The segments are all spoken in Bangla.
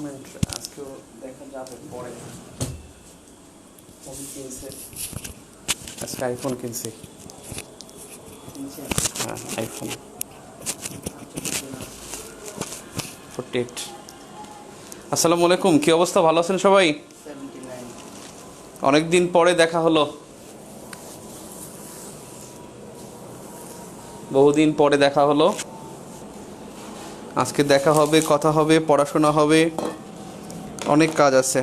কমেন্ট আজকেও দেখা যাবে পরে। ফোন কিনছে আজকে, আইফোন কিনছি। হ্যাঁ, আইফোন 48। আসসালামু আলাইকুম, কী অবস্থা? ভালো আছেন সবাই? অনেক দিন পরে দেখা হলো, বহুদিন পরে দেখা হলো। আজকে দেখা হবে, কথা হবে, পড়াশোনা হবে, অনেক কাজ আছে।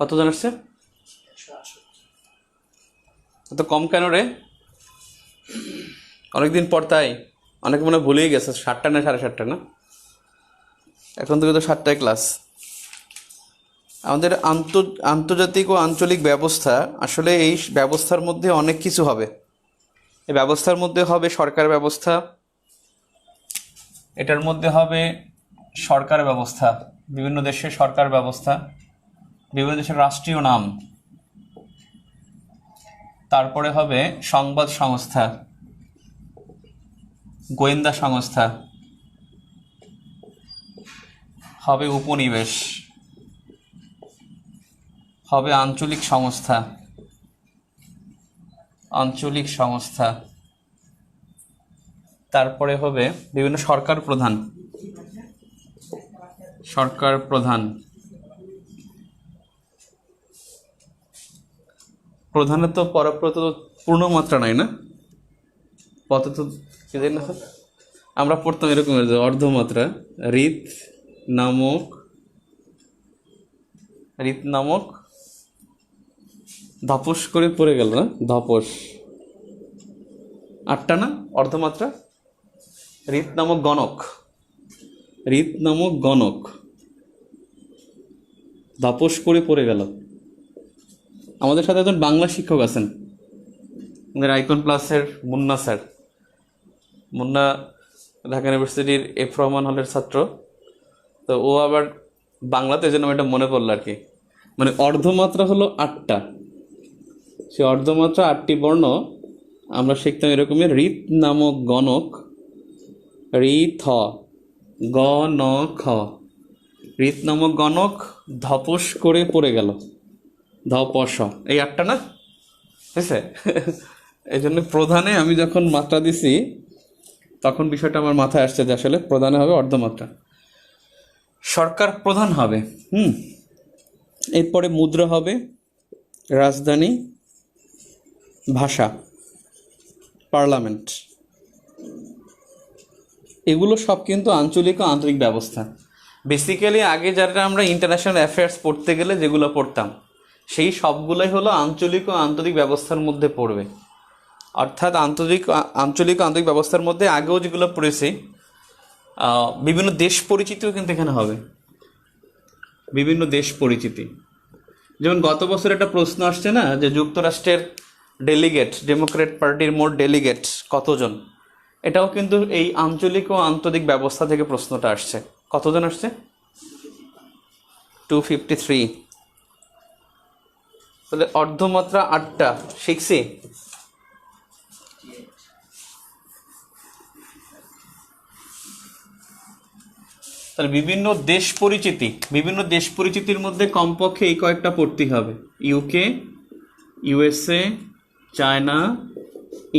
কতজন আসছে? এত কম কেন রে? অনেকদিন পর, তাই অনেক মনে ভুলেই গেছে। 7টা না 7:30 না? এখন থেকে তো 7টায় ক্লাস। আমাদের আন্তর্জাতিক ও আঞ্চলিক ব্যবস্থা, আসলে এই ব্যবস্থার মধ্যে অনেক কিছু হবে। এই ব্যবস্থার মধ্যে হবে সরকার ব্যবস্থা, এটার মধ্যে হবে সরকার ব্যবস্থা, বিভিন্ন দেশের সরকার ব্যবস্থা, বিভিন্ন দেশের রাষ্ট্রীয় নাম, তারপরে হবে সংবাদ সংস্থা, গোয়েন্দা সংস্থা, হবে উপনিবেশ, হবে আঞ্চলিক সংস্থা, তারপরে হবে বিভিন্ন সরকার প্রধান, প্রধানের তো পরপ্রত পূর্ণমাত্রা নাই না, পত তো না, আমরা পড়তাম এরকম অর্ধমাত্রা। ঋত নামক ধপস করে পড়ে গেল না, ধপস 8টা না অর্ধমাত্রা। ঋত নামক গণক ধপস করে পড়ে গেল। আমাদের সাথে একজন বাংলা শিক্ষক আছেন, আমাদের আইকন প্লাসের মুন্না স্যার। মুন্না ঢাকা ইউনিভার্সিটির এফ রহমান হলের ছাত্র। তো ও আবার বাংলাতে, যেন এটা মনে পড়লো আর কি, মানে অর্ধমাত্রা হলো 8টা। সে অর্ধমাত্রা 8টি বর্ণ আমরা শিখতাম এরকমই। ঋত নামক গণক, ঋত নামক গণক ধপস করে পড়ে গেল, ধপস, এই 8টা না, বুঝছে? এই জন্য প্রধানে আমি যখন মাত্রা দিছি তখন বিষয়টা আমার মাথায় আসছে যে আসলে প্রধানে হবে অর্ধমাত্রা। সরকার প্রধান হবে, এরপরে মুদ্রা হবে, রাজধানী, ভাষা, পার্লামেন্ট, এগুলো সব কিন্তু আঞ্চলিক ও আন্তরিক ব্যবস্থা। বেসিক্যালি আগে যারা আমরা ইন্টারন্যাশনাল অ্যাফেয়ার্স পড়তে গেলে যেগুলো পড়তাম, সেই সবগুলোই হলো আঞ্চলিক ও আন্তরিক ব্যবস্থার মধ্যে পড়বে। অর্থাৎ আঞ্চলিক ও আন্তরিক ব্যবস্থার মধ্যে আগেও যেগুলো পড়েছি, বিভিন্ন দেশ পরিচিতিও কিন্তু এখানে হবে, বিভিন্ন দেশ পরিচিতি। যেমন গত বছর একটা প্রশ্ন আসছে না, যে যুক্তরাষ্ট্রের ডেলিগেট, ডেমোক্রেট পার্টির মোট ডেলিগেট কতজন? এটাও কিন্তু এই আঞ্চলিক ও আন্তরিক ব্যবস্থা থেকে প্রশ্নটা আসছে। কতজন আসছে? 253। তাহলে অর্ধমাত্রা 8টা শিখছি। তাহলে বিভিন্ন দেশ পরিচিতির মধ্যে কমপক্ষে এই কয়েকটা পড়তেই হবে। ইউকে, ইউএসএ, চায়না,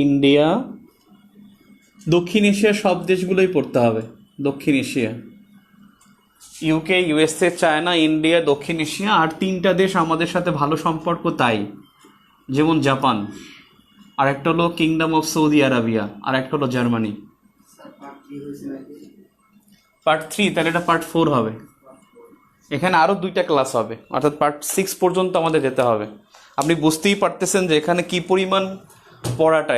ইন্ডিয়া, দক্ষিণ এশিয়ার সব দেশগুলোই পড়তে হবে। দক্ষিণ Asia, UK, USA, China, India, দক্ষিণ এশিয়া। আর 3টা দেশ আমাদের সাথে ভালো সম্পর্ক, তাই যেমন জাপান, আর একটা হলো কিংডম অফ সৌদি আরবিয়া, আর একটা হলো জার্মানি। পার্ট 3, তাহলে এটা পার্ট 4 হবে। এখানে আরও 2টা ক্লাস হবে, অর্থাৎ পার্ট 6 পর্যন্ত আমাদের যেতে হবে। আপনি বুঝতেই পারতেছেন যে এখানে কি পরিমাণ পড়াটা,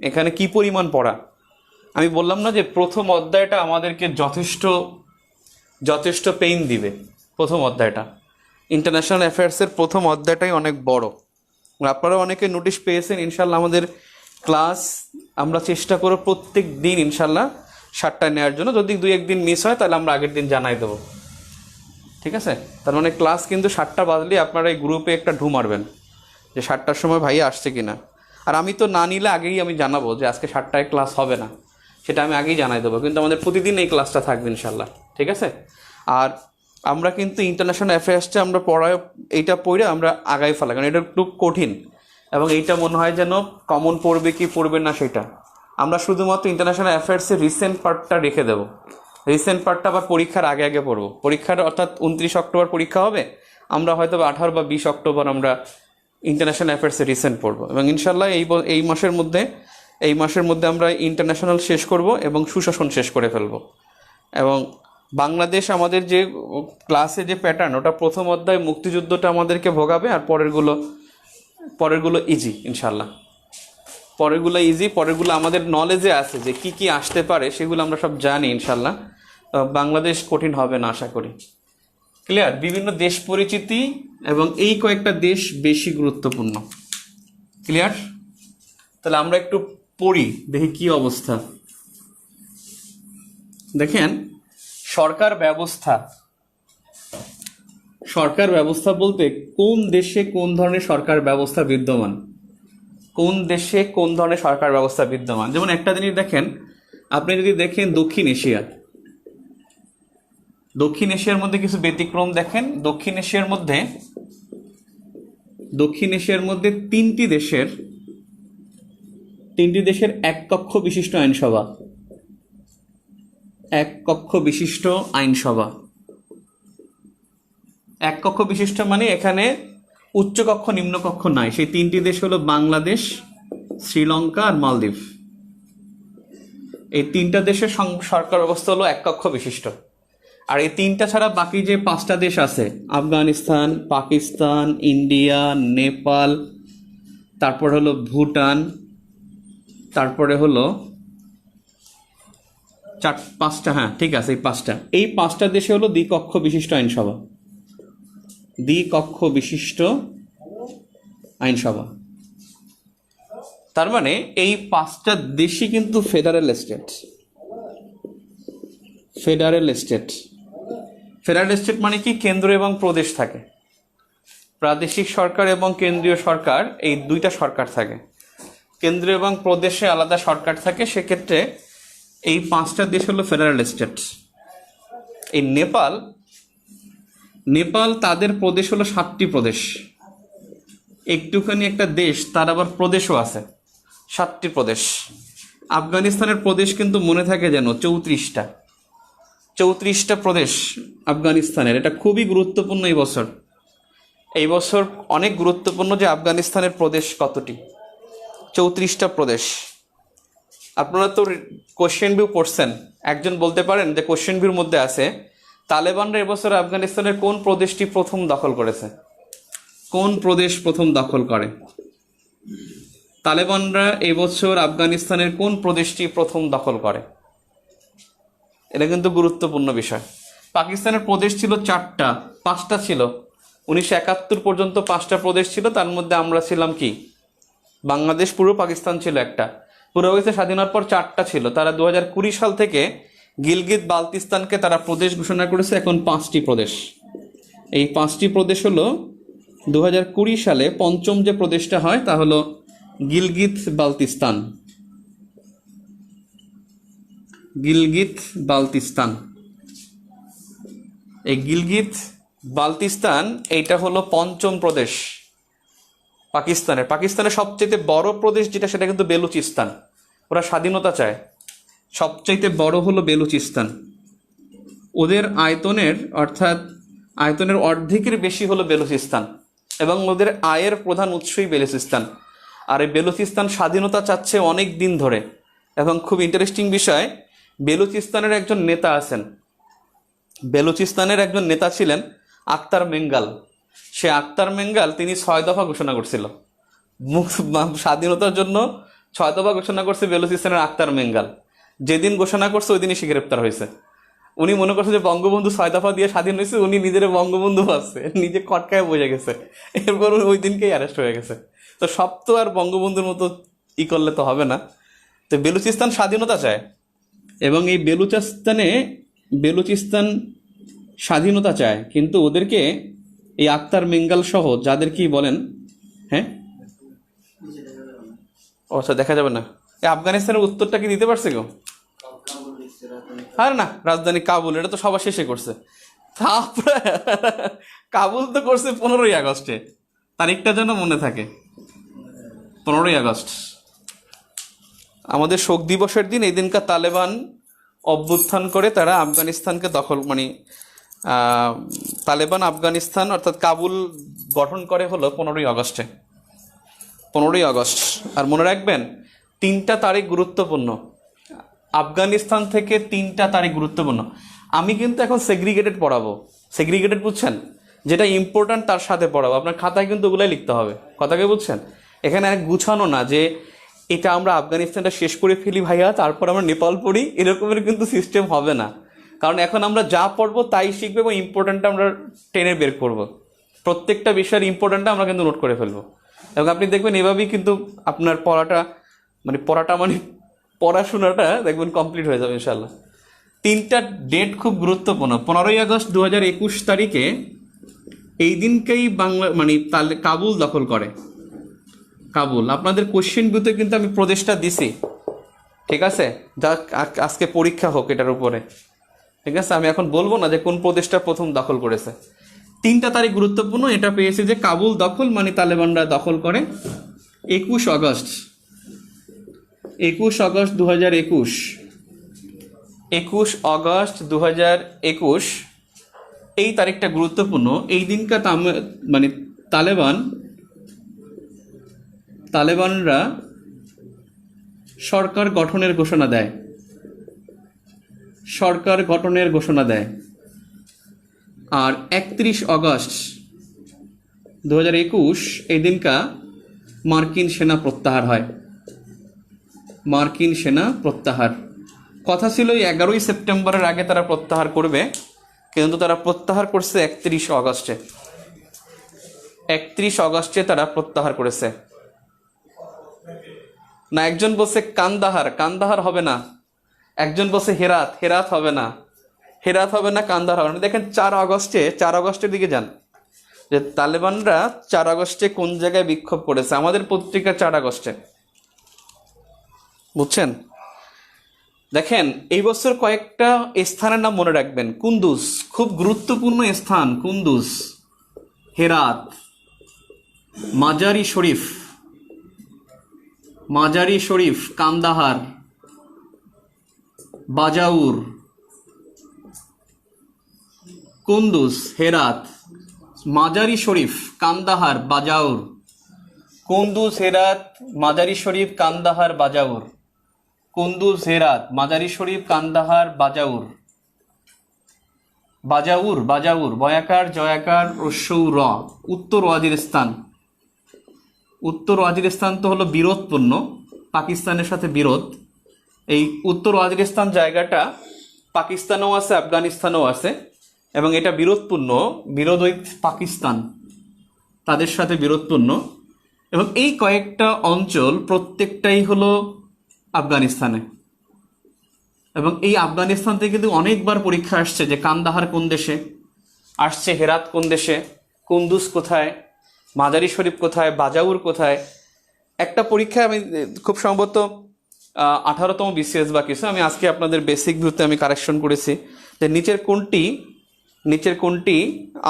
এখানে কি পরিমাণ পড়া। আমি বললাম না যে প্রথম অধ্যায়টা আমাদেরকে যথেষ্ট পেইন দিবে। প্রথম অধ্যায়টা ইন্টারন্যাশনাল অ্যাফেয়ার্সের প্রথম অধ্যায়টাই অনেক বড়। আপনারা অনেকে নোটিশ পেয়েছেন। ইনশাল্লাহ আমাদের ক্লাস আমরা চেষ্টা করব প্রত্যেক দিন ইনশাল্লাহ 7টায় নেওয়ার জন্য। যদি 2-1 দিন মিস হয় তাহলে আমরা আগের দিন জানাই দেবো, ঠিক আছে? তার মানে ক্লাস কিন্তু 7টা বাজলে আপনারা এই গ্রুপে একটা ঢু মারবেন যে 7টার সময় ভাই আসছে কিনা। আর আমি তো না নিলে আগেই আমি জানাবো যে আজকে 7টায় ক্লাস হবে না, সেটা আমি আগেই জানাই দেবো। কিন্তু আমাদের প্রতিদিন এই ক্লাসটা থাকবে ইনশাল্লাহ, ঠিক আছে? আর আমরা কিন্তু ইন্টারন্যাশনাল অ্যাফেয়ার্সটা আমরা এইটা পড়ে আমরা আগাই ফেলা, কারণ এটা একটু কঠিন এবং এইটা মনে হয় যেন কমন পড়বে কি পড়বে না সেটা। আমরা শুধুমাত্র ইন্টারন্যাশনাল অ্যাফেয়ার্সের রিসেন্ট পার্টটা রেখে দেবো। রিসেন্ট পার্টটা আবার পরীক্ষার আগে পড়বো। পরীক্ষার অর্থাৎ 29 অক্টোবর পরীক্ষা হবে, আমরা হয়তো 18 বা 20 অক্টোবর আমরা ইন্টারন্যাশনাল অ্যাফেয়ার্সের রিসেন্ট পড়বো। এবং ইনশাল্লাহ এই মাসের মধ্যে আমরা ইন্টারন্যাশনাল শেষ করব এবং সুশাসন শেষ করে ফেলবো। এবং বাংলাদেশ আমাদের যে ক্লাসে যে প্যাটার্ন, ওটা প্রথম অধ্যায় মুক্তিযুদ্ধটা আমাদেরকে ভোগাবে, আর পরেরগুলো ইজি ইনশাল্লাহ। পরেরগুলো আমাদের নলেজে আছে যে কি আসতে পারে, সেগুলো আমরা সব জানি ইনশাল্লাহ। বাংলাদেশ কঠিন হবে না আশা করি। ক্লিয়ার? বিভিন্ন দেশ পরিচিতি এবং এই কয়েকটা দেশ বেশি গুরুত্বপূর্ণ। ক্লিয়ার? তাহলে আমরা একটু পড়ি, দেখি কি অবস্থা। দেখেন, সরকার ব্যবস্থা বলতে কোন দেশে কোন ধরনের সরকার ব্যবস্থা বিদ্যমান, যেমন একটা জিনিস দেখেন, আপনি যদি দেখেন দক্ষিণ এশিয়ার মধ্যে কিছু ব্যতিক্রম দেখেন। দক্ষিণ এশিয়ার মধ্যে তিনটি দেশের এক কক্ষ বিশিষ্ট আইনসভা। এক কক্ষ বিশিষ্ট মানে এখানে উচ্চকক্ষ নিম্নকক্ষ নাই। সেই তিনটি দেশ হলো বাংলাদেশ, শ্রীলঙ্কা আর মালদ্বীপ। এই তিনটা দেশের সরকার ব্যবস্থা হলো এক কক্ষ বিশিষ্ট। আর এই তিনটা ছাড়া বাকি যে 5টা দেশ আছে, আফগানিস্তান, পাকিস্তান, ইন্ডিয়া, নেপাল, তারপর হলো ভুটান, তারপরে হলো 5টা, হ্যাঁ ঠিক আছে, এই 5টা দেশে হলো দ্বিকক্ষ বিশিষ্ট আইনসভা। তার মানে এই 5টা দেশই কিন্তু ফেডারেল স্টেট মানে কি? কেন্দ্র এবং প্রদেশ থাকে। প্রাদেশিক সরকার এবং কেন্দ্রীয় সরকার, এই 2টা সরকার থাকে। কেন্দ্র এবং প্রদেশে আলাদা সরকার থাকে। সেক্ষেত্রে এই 5টা দেশ হলো ফেডারেল স্টেট। এই নেপাল তাদের প্রদেশ হলো 7টি প্রদেশ। একটুখানি একটা দেশ, তার আবার প্রদেশও আছে 7টি প্রদেশ। আফগানিস্তানের প্রদেশ কিন্তু মনে থাকে যেন 34টা প্রদেশ আফগানিস্তানের। এটা খুবই গুরুত্বপূর্ণ এই বছর অনেক গুরুত্বপূর্ণ যে আফগানিস্তানের প্রদেশ কতটি, 34টা প্রদেশ। আপনারা তো কোশ্চেন ভিউ পড়ছেন, একজন বলতে পারেন যে কোশ্চেন ভিউর মধ্যে আছে তালেবানরা এবছর আফগানিস্তানের কোন প্রদেশটি প্রথম দখল করেছে? কোন প্রদেশ প্রথম দখল করে? তালেবানরা এবছর আফগানিস্তানের কোন প্রদেশটি প্রথম দখল করে? এটা কিন্তু গুরুত্বপূর্ণ বিষয়। পাকিস্তানের প্রদেশ ছিল 5টা ছিল। 1971 পর্যন্ত 5টা প্রদেশ ছিল, তার মধ্যে আমরা ছিলাম কি? বাংলাদেশ, পূর্ব পাকিস্তান ছিল একটা। পূর্ব পাকিস্তান স্বাধীন হওয়ার পর 4টা ছিল। তারা 2020 সাল থেকে গিলগিত বালতিস্তানকে তারা প্রদেশ ঘোষণা করেছে। এখন 5টি প্রদেশ। এই 5টি প্রদেশ হলো 2020 সালে পঞ্চম যে প্রদেশটা হয় তা হলো গিলগিত বালতিস্তান। এই গিলগিত বালতিস্তান এইটা হলো পঞ্চম প্রদেশ পাকিস্তানের সবচেয়ে বড় প্রদেশ যেটা, সেটা কিন্তু বেলুচিস্তান। ওরা স্বাধীনতা চায়। সবচাইতে বড় হলো বেলুচিস্তান। ওদের আয়তনের অর্ধেকের বেশি হলো বেলুচিস্তান, এবং ওদের আয়ের প্রধান উৎসই বেলুচিস্তান। আর এই বেলুচিস্তান স্বাধীনতা চাচ্ছে অনেক দিন ধরে। এবং খুব ইন্টারেস্টিং বিষয়, বেলুচিস্তানের একজন নেতা আছেন, বেলুচিস্তানের একজন নেতা ছিলেন আক্তার মেঙ্গাল। সে আক্তার মেঙ্গাল তিনি 6 দফা ঘোষণা করছিল, স্বাধীনতার জন্য 6 দফা ঘোষণা করছে বেলুচিস্তানের আক্তার মেঙ্গাল। যেদিন ঘোষণা করছে ওই দিনই সে গ্রেপ্তার হয়েছে। উনি মনে করছে যে বঙ্গবন্ধু 6 দফা দিয়ে স্বাধীন হয়েছে, উনি নিজের বঙ্গবন্ধু ভাবছে, নিজে কটকায় বসে গেছে, এরপর ওই দিনকেই অ্যারেস্ট হয়ে গেছে। তো সব তো আর বঙ্গবন্ধুর মতো করলে তো হবে না। তো বেলুচিস্তান স্বাধীনতা চায়, এবং এই বেলুচিস্তান স্বাধীনতা চায়, কিন্তু ওদেরকে এই আক্তার মেঙ্গাল সহ যাদের কি বলেন, হ্যাঁ আচ্ছা দেখা যাবে না, এই আফগানিস্তানের উত্তরটা কি দিতে পারছে কেউ? আর না, রাজধানী কাবুল, এটা তো সবার শেষে করছে। তারপরে কাবুল তো করছে 15ই আগস্টে, তারিখটা যেন মনে থাকে, 15ই আগস্ট আমাদের শোক দিবসের দিন। এই দিনকার তালেবান অভ্যুত্থান করে তারা আফগানিস্তানকে দখল, মানে তালেবান আফগানিস্তান অর্থাৎ কাবুল গঠন করে হলো 15ই আগস্টে, 15ই আগস্ট। আর মনে রাখবেন 3টা তারিখ গুরুত্বপূর্ণ, আফগানিস্তান থেকে 3টা তারিখ গুরুত্বপূর্ণ। আমি কিন্তু এখন সেগ্রিগেটেড পড়াবো, সেগ্রিগেটেড বুঝছেন, যেটা ইম্পর্ট্যান্ট তার সাথে পড়াবো। আপনার খাতায় কিন্তু ওগুলাই লিখতে হবে, কথাকে বুঝছেন? এখানে এক গুছানো না যে এটা আমরা আফগানিস্তানটা শেষ করে ফেলি ভাইয়া তারপর আমরা নেপাল পড়ি, এরকমের কিন্তু সিস্টেম হবে না। কারণ এখন আমরা যা পড়বো তাই শিখবো এবং ইম্পর্ট্যান্টটা আমরা টেনে বের করবো। প্রত্যেকটা বিষয়ের ইম্পর্ট্যান্টটা আমরা কিন্তু নোট করে ফেলবো, এবং আপনি দেখবেন এভাবেই কিন্তু আপনার পড়াটা মানে পড়াশোনাটা দেখবেন কমপ্লিট হয়ে যাবে ইনশাল্লাহ। 3টা ডেট খুব গুরুত্বপূর্ণ। 15ই আগস্ট 2021 তারিখে এই দিনকেই বাংলা মানে কাবুল দখল করে। কাবুল, আপনাদের কোশ্চেন বুথে কিন্তু আমি প্রদেশটা দিছি, ঠিক আছে? যা আজকে পরীক্ষা হোক এটার উপরে, ঠিক আছে? আমি এখন বলবো না যে কোন প্রদেশটা প্রথম দখল করেছে। 3টা তারিখ গুরুত্বপূর্ণ, এটা পেয়েছে যে কাবুল দখল মানে তালেবানরা দখল করে 21 আগস্ট 2021, 21 আগস্ট 2021 এই তারিখটা গুরুত্বপূর্ণ। এই দিনকার মানে তালেবানরা সরকার গঠনের ঘোষণা দেয়, সরকার গঠনের ঘোষণা দেয়। আর 31 আগস্ট 2021 এই দিনকা মার্কিন সেনা প্রত্যাহার হয়, মার্কিন সেনা প্রত্যাহার। কথা ছিল 11ই সেপ্টেম্বরের আগে তারা প্রত্যাহার করবে, কিন্তু তারা প্রত্যাহার করছে 31 আগস্টে। 31 আগস্টে তারা প্রত্যাহার করেছে। না, একজন বলছে কান্দাহার, কান্দাহার হবে না। একজন বলছে হেরাত, হেরাত হবে না, হেরাত হবে না, কান্দাহার হবে না। দেখেন 4 আগস্টের দিকে যান, যে তালেবানরা 4 আগস্টে কোন জায়গায় বিক্ষোভ করেছে। আমাদের পত্রিকা 4 আগস্টে, বুঝছেন? দেখেন এই বছর কয়েকটা স্থানের নাম মনে রাখবেন। কুন্দুজ খুব গুরুত্বপূর্ণ স্থান, কুন্দুজ, হেরাত, মাজারি শরীফ, কান্দাহার, বাজাউর, কুন্দুজ, হেরাত, মাজারি শরীফ, কান্দাহার, বাজাউর। কুন্দুজ, হেরাত, মাজারি শরীফ, কান্দাহার, বাজাউর। কুন্দুজ, হেরাত, মাজারি শরীফ, কান্দাহার, বাজাউর। বাজাউর বয়াকার জয়াকার রস্যৌ র। উত্তর ওয়াজিরিস্তান, উত্তর ওয়াজিরিস্তান তো হলো বিরোধপূর্ণ, পাকিস্তানের সাথে বিরোধ। এই উত্তর ওয়াজিরিস্তান জায়গাটা পাকিস্তানেও আছে, আফগানিস্তানেও আছে, এবং এটা বিরোধপূর্ণ, বিরোধ ওই পাকিস্তান, তাদের সাথে বিরোধপূর্ণ। এবং এই কয়েকটা অঞ্চল প্রত্যেকটাই হলো আফগানিস্তানে। এবং এই আফগানিস্তান থেকে কিন্তু অনেকবার পরীক্ষা আসছে যে কান্দাহার কোন দেশে আসছে, হেরাত কোন দেশে, কুন্দুজ কোথায়, মাজারি শরীফ কোথায়, বাজাউর কোথায়। একটা পরীক্ষায় আমি খুব সম্ভবত 18তম BCS বা কিছু, আমি আজকে আপনাদের বেসিক ভিউতে আমি কারেকশন করেছি যে নিচের কোনটি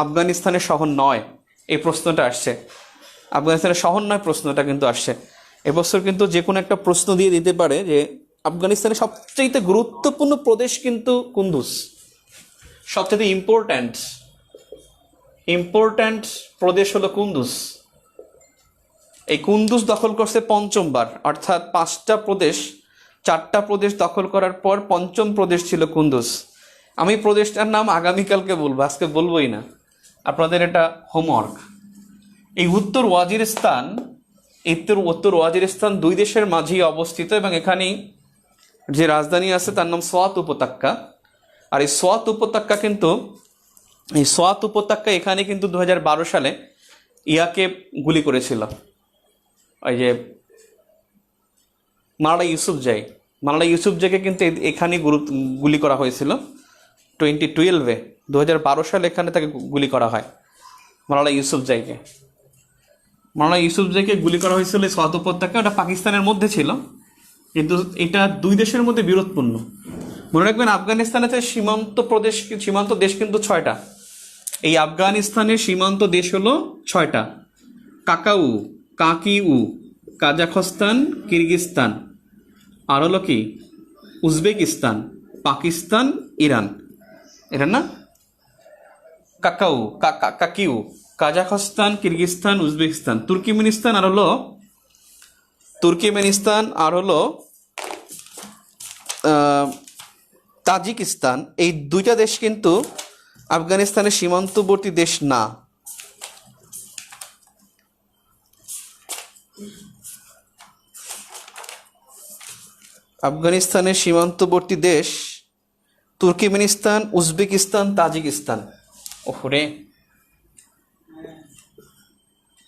আফগানিস্তানের শহর নয়, এই প্রশ্নটা আসছে। আফগানিস্তানের শহর নয় প্রশ্নটা কিন্তু আসছে। এবছর কিন্তু যে কোনো একটা প্রশ্ন দিয়ে দিতে পারে যে আফগানিস্তানের সবচেয়ে গুরুত্বপূর্ণ প্রদেশ কিন্তু কুন্দুজ, সবচেয়ে ইম্পর্ট্যান্ট প্রদেশ হলো কুন্দুজ। এই কুন্দুজ দখল করছে 5বার, অর্থাৎ 5টা প্রদেশ 4টা প্রদেশ দখল করার পর পঞ্চম প্রদেশ ছিল কুন্দুজ। আমি প্রদেশটার নাম আগামীকালকে বলবো, আজকে বলবোই না, আপনাদের এটা হোমওয়ার্ক। এই উত্তর ওয়াজিরিস্তান 2 দেশের মাঝেই অবস্থিত এবং এখানেই যে রাজধানী আছে তার নাম সোয়াত উপত্যকা। আর এই সোয়াত উপত্যকা এখানে কিন্তু 2012 সালে ইয়াকে গুলি করেছিল, ওই যে মালালা ইউসুফজাইকে কিন্তু এখানে গুলি করা হয়েছিল 2012-এ। 2012 সালে এখানে তাকে গুলি করা হয় মালালা ইউসুফজাইকে গুলি করা হয়েছিল এই সোয়াত উপত্যকা। ওটা পাকিস্তানের মধ্যে ছিল, কিন্তু এটা 2 দেশের মধ্যে বিরোধপূর্ণ। মনে রাখবেন আফগানিস্তানের সীমান্ত দেশ কিন্তু 6টা। এই আফগানিস্তানের সীমান্ত দেশ হলো 6টা: কাকিউ, কাজাখস্তান, কিরগিজস্তান, আর হলো কি উজবেকিস্তান, পাকিস্তান, ইরান না, কাকিউ, কাজাখস্তান, কিরগিজস্তান, উজবেকিস্তান, তুর্কিমেনিস্তান আর হলো তাজিকিস্তান। এই 2টা দেশ কিন্তু আফগানিস্তানের সীমান্তবর্তী দেশ না। আফগানিস্তানের সীমান্তবর্তী দেশ তুর্কিমেনিস্তান, উজবেকিস্তান, তাজিকিস্তান। ওরে,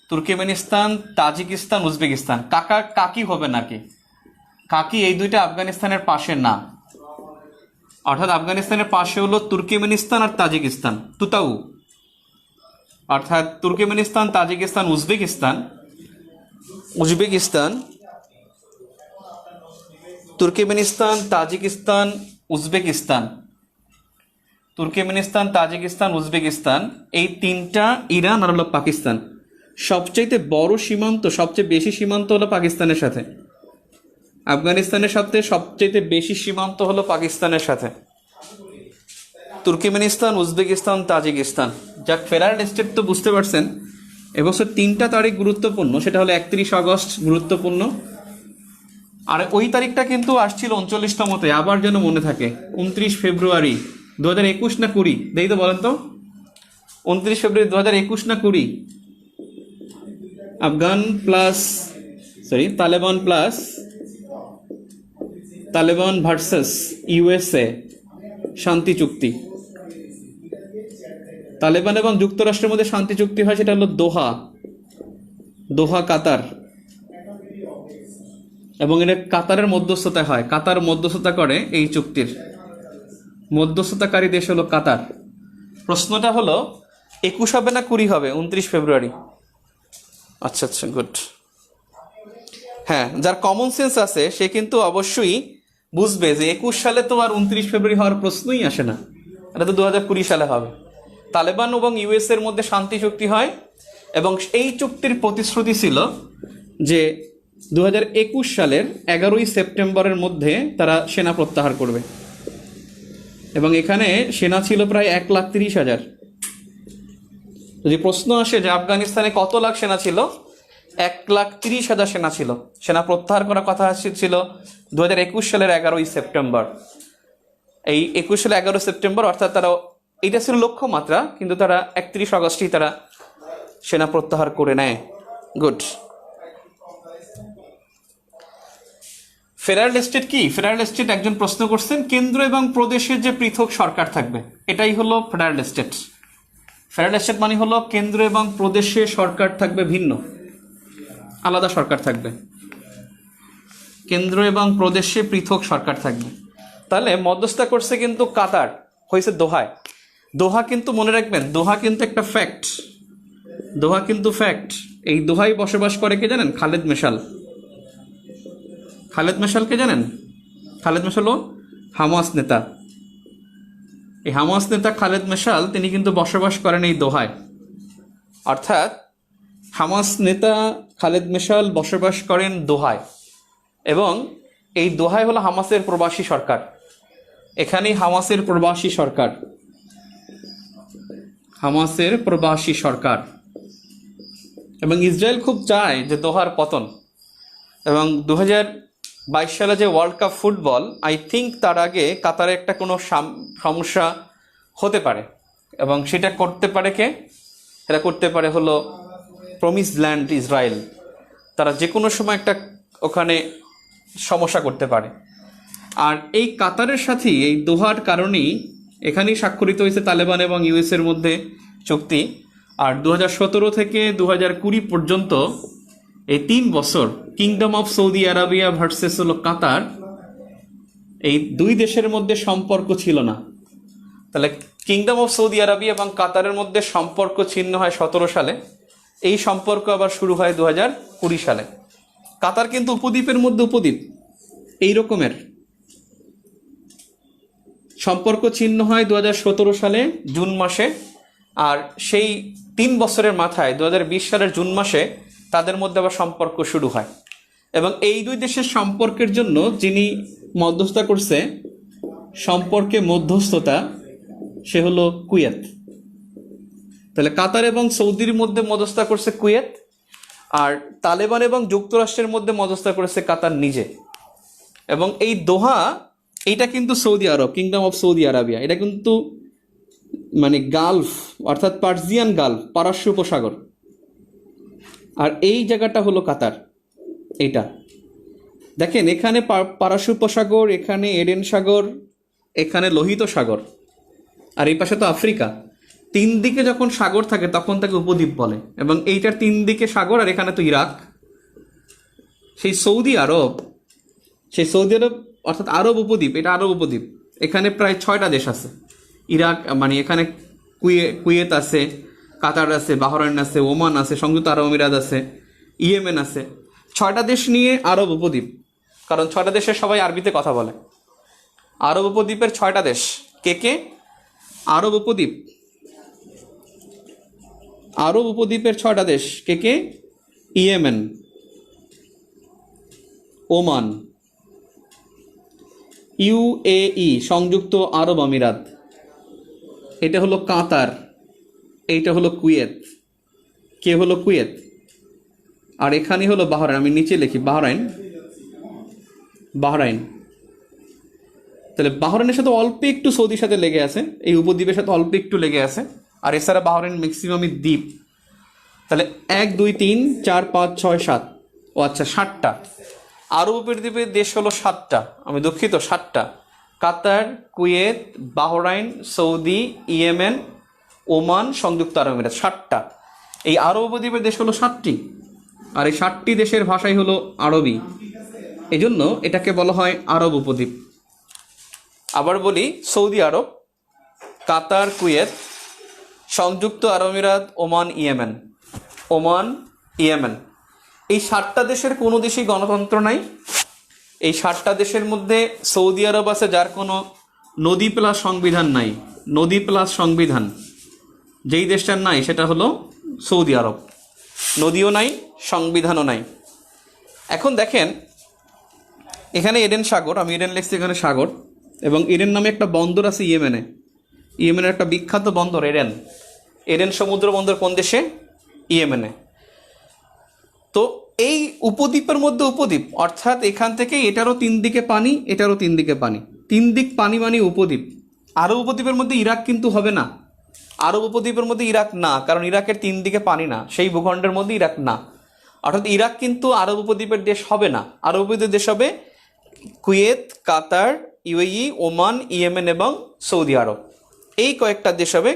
তুর্কিমেনিস্তান, তাজিকিস্তান, উজবেকিস্তান। কাকি হবে নাকি? কাকি এই 2টা আফগানিস্তানের পাশে না, অর্থাৎ আফগানিস্তানের পাশে হলো তুর্কিমেনিস্তান আর তাজিকিস্তান, তুতাউ। অর্থাৎ Turkmenistan, Tajikistan, Uzbekistan, Turkmenistan, Tajikistan, Uzbekistan, এই 3টা, ইরান আর হলো পাকিস্তান। সবচেয়ে বেশি সীমান্ত হলো পাকিস্তানের সাথে। আফগানিস্তানের সাথে সবচেয়ে বেশি সীমান্ত হলো পাকিস্তানের সাথে, তুর্কিমেনিস্তান, উজবেকিস্তান, তাজিকিস্তান। যাক, ফেডারেল স্টেট তো বুঝতে পারছেন। এবছর 3টা তারিখ গুরুত্বপূর্ণ, সেটা হলো 31 আগস্ট গুরুত্বপূর্ণ, আর ওই তারিখটা কিন্তু আসছিল 39তমতে, আবার যেন মনে থাকে। 29 ফেব্রুয়ারি 2021 না 20? দেই তো, বলেন তো, 29 ফেব্রুয়ারি 2021 না 20? তালেবান ভার্সেস ইউএসএ শান্তি চুক্তি। তালেবান এবং যুক্তরাষ্ট্রের মধ্যে শান্তি চুক্তি হয়, সেটা হলো দোহা কাতার, এবং এটা কাতারের মধ্যস্থতায় হয়। কাতার মধ্যস্থতা করে এই চুক্তির, মধ্যস্থতাকারী দেশ হলো কাতার। প্রশ্নটা হলো 21 হবে না 20 হবে 29 ফেব্রুয়ারি? আচ্ছা, গুড। হ্যাঁ, যার কমন সেন্স আছে সে কিন্তু অবশ্যই বুঝবে যে 21 সালে তো আর 29 ফেব্রুয়ারি হওয়ার প্রশ্নই আসে না, এটা তো 2020 সালে হবে। তালেবান এবং ইউএস এর মধ্যে শান্তি চুক্তি হয়, এবং এই চুক্তির প্রতিশ্রুতি ছিল যে 2021 সালের 11ই সেপ্টেম্বরের মধ্যে তারা সেনা প্রত্যাহার করবে, এবং এখানে সেনা ছিল প্রায় 1,30,000। যদি প্রশ্ন আসে যে আফগানিস্তানে কত লাখ সেনা ছিল, 1,30,000 সেনা ছিল। সেনা প্রত্যাহার করার কথা ছিল 2021 সালের 11ই সেপ্টেম্বর। এই 21 সালে 11 সেপ্টেম্বর, অর্থাৎ তারা, এটা ছিল লক্ষ্যমাত্রা, কিন্তু তারা 31 আগস্টই তারা সেনা প্রত্যাহার করে নেয়। গুড। ফেডারেল স্টেট কি? ফেডারেল স্টেট একজন প্রশ্ন করছেন, কেন্দ্র এবং প্রদেশের যে পৃথক সরকার থাকবে, এটাই হলো ফেডারেল স্টেট। ফেডারেল স্টেট মানে হলো কেন্দ্র এবং প্রদেশে সরকার থাকবে ভিন্ন, আলাদা সরকার থাকবে। কেন্দ্র এবং প্রদেশে পৃথক সরকার থাকবে। তাহলে মধ্যস্থতা করছে কিন্তু কাতার, হয়েছে দোহায়। দোহা কিন্তু মনে রাখবেন, দোহা কিন্তু একটা ফ্যাক্ট, দোহা কিন্তু ফ্যাক্ট। এই দোহায় বসবাস করে কে জানেন? খালেদ মেশাল। খালেদ মেশালকে জানেন? খালেদ মেশাল ও হামাস নেতা। এই হামাস নেতা খালেদ মেশাল, তিনি কিন্তু বসবাস করেন এই দোহায়। অর্থাৎ হামাস নেতা খালেদ মেশাল বসবাস করেন দোহায়, এবং এই দোহায় হলো হামাসের প্রবাসী সরকার। এখানেই হামাসের প্রবাসী সরকার, হামাসের প্রবাসী সরকার। এবং ইসরায়েল খুব চায় যে দোহার পতন, এবং 22 সালে যে world cup football, I think তার আগে কাতারে একটা কোনো সমস্যা হতে পারে, এবং সেটা করতে পারে কে? এটা করতে পারে হলো প্রমিস ল্যান্ড ইসরায়েল। তারা যে কোনো সময় একটা ওখানে সমস্যা করতে পারে। আর এই কাতারের সাথেই, এই দোহার কারণেই এখানেই স্বাক্ষরিত হয়েছে তালেবান এবং ইউএসের মধ্যে চুক্তি। আর 2017 থেকে 2020 পর্যন্ত এই 3 বছর kingdom of Saudi Arabia versus হলো কাতার, এই দুই দেশের মধ্যে সম্পর্ক ছিল না। তাহলে কিংডম অফ সৌদি আরাবিয়া এবং কাতারের মধ্যে সম্পর্ক ছিন্ন হয় 17 সালে। এই সম্পর্ক আবার শুরু হয় 2020 সালে। কাতার কিন্তু উপদ্বীপের মধ্যে উপদ্বীপ, এই রকমের সম্পর্ক ছিন্ন হয় 2017 সালে জুন মাসে। আর সেই 3 বছরের মাথায় 2020 সালের জুন মাসে তাদের মধ্যে আবার সম্পর্ক শুরু হয়। এবং এই দুই দেশের সম্পর্কের জন্য যিনি মধ্যস্থতা করছে, সম্পর্কে মধ্যস্থতা, সে হলো কুয়েত। তাহলে কাতার এবং সৌদির মধ্যে মধ্যস্থতা করছে কুয়েত, আর তালেবান এবং যুক্তরাষ্ট্রের মধ্যে মধ্যস্থতা করেছে কাতার নিজে। এবং এই দোহা, এইটা কিন্তু Saudi Arab, kingdom of Saudi Arabia, এটা কিন্তু মানে গালফ, অর্থাৎ পার্সিয়ান গালফ, পারস্য উপসাগর। আর এই জায়গাটা হলো কাতার। এইটা দেখেন, এখানে পারস্য উপসাগর, এখানে এডেন সাগর, এখানে লোহিত সাগর, আর এই পাশে তো আফ্রিকা। 3 দিকে যখন সাগর থাকে তখন তাকে উপদ্বীপ বলে। এবং এইটার 3 দিকে সাগর, আর এখানে তো ইরাক। সেই সৌদি আরব অর্থাৎ আরব উপদ্বীপ, এটা আরব উপদ্বীপ। এখানে প্রায় 6টা দেশ আছে। ইরাক মানে এখানে কুয়েত আছে, কাতার আছে, বাহরাইন আছে, ওমান আছে, সংযুক্ত আরব আমিরাত আছে, ইয়েমেন আছে। 6টা দেশ নিয়ে আরব উপদ্বীপ, কারণ 6টা দেশের সবাই আরবিতে কথা বলে। আরব উপদ্বীপের 6টা দেশ কে কে? আরব উপদ্বীপের 6টা দেশ কে কে? ইয়েমেন, ওমান, ইউএই সংযুক্ত আরব আমিরাত, এটা হলো কাতার, এইটা হলো কুয়েত। কে হলো কুয়েত? আর এখানে হলো বাহরাইন, আমি নিচে লিখি বাহরাইন। তাহলে বাহরাইনের সাথে অল্প একটু সৌদির সাথে লেগে আছে, এই উপদ্বীপের সাথে অল্প একটু লেগে আছে। আর এছাড়া বাহরাইন ম্যাক্সিমামই দ্বীপ। তাহলে 1 2 3 4 5 6 7, ও আচ্ছা 7টা। আরব উপদ্বীপের দেশ হলো 7টা, আমি দুঃখিত 7টা। Qatar, Kuwait, Bahrain, Saudi, Yemen, Oman, সংযুক্ত আরব আমিরাত, 7টা। এই আরব উপদ্বীপের দেশ হলো 7টি, আর এই 7টি দেশের ভাষাই হলো আরবি। এই জন্য এটাকে বলা হয় আরব উপদ্বীপ। আবার বলি, সৌদি আরব, কাতার, কুয়েত, সংযুক্ত আরব আমিরাত, ওমান, ইয়েমেন, এই 7টা দেশের কোনো দেশেই গণতন্ত্র নাই। এই 7টা দেশের মধ্যে সৌদি আরব আছে যার কোনো নদী প্লাস সংবিধান নাই। নদী প্লাস সংবিধান যেই দেশটার নাই সেটা হলো সৌদি আরব। নদীও নাই, সংবিধানও নাই। এখন দেখেন, এখানে এডেন সাগর, আমি এডেন লিখছি এখানে সাগর, এবং এডেন নামে একটা বন্দর আছে ইয়েমেনে। ইয়েমেনের একটা বিখ্যাত বন্দর এডেন সমুদ্র বন্দর কোন দেশে? ইয়েমেনে। তো এই উপদ্বীপের মধ্যে উপদ্বীপ, অর্থাৎ এখান থেকে এটারও 3 দিকে পানি, এটারও 3 দিকে পানি, 3 দিক পানি মানে উপদ্বীপ। আরব উপদ্বীপের মধ্যে ইরাক কিন্তু হবে না। আরব উপদ্বীপের মধ্যে ইরাক না, কারণ ইরাকের 3 দিকে পানি না, সেই ভূখণ্ডের মধ্যে ইরাক না। অর্থাৎ ইরাক কিন্তু আরব উপদ্বীপের দেশ হবে না। আরব উপদ্বীপের দেশ হবে কুয়েত, কাতার, ইউএই, ওমান, ইয়েমেন এবং সৌদি আরব। এই কয়েকটা দেশ হবে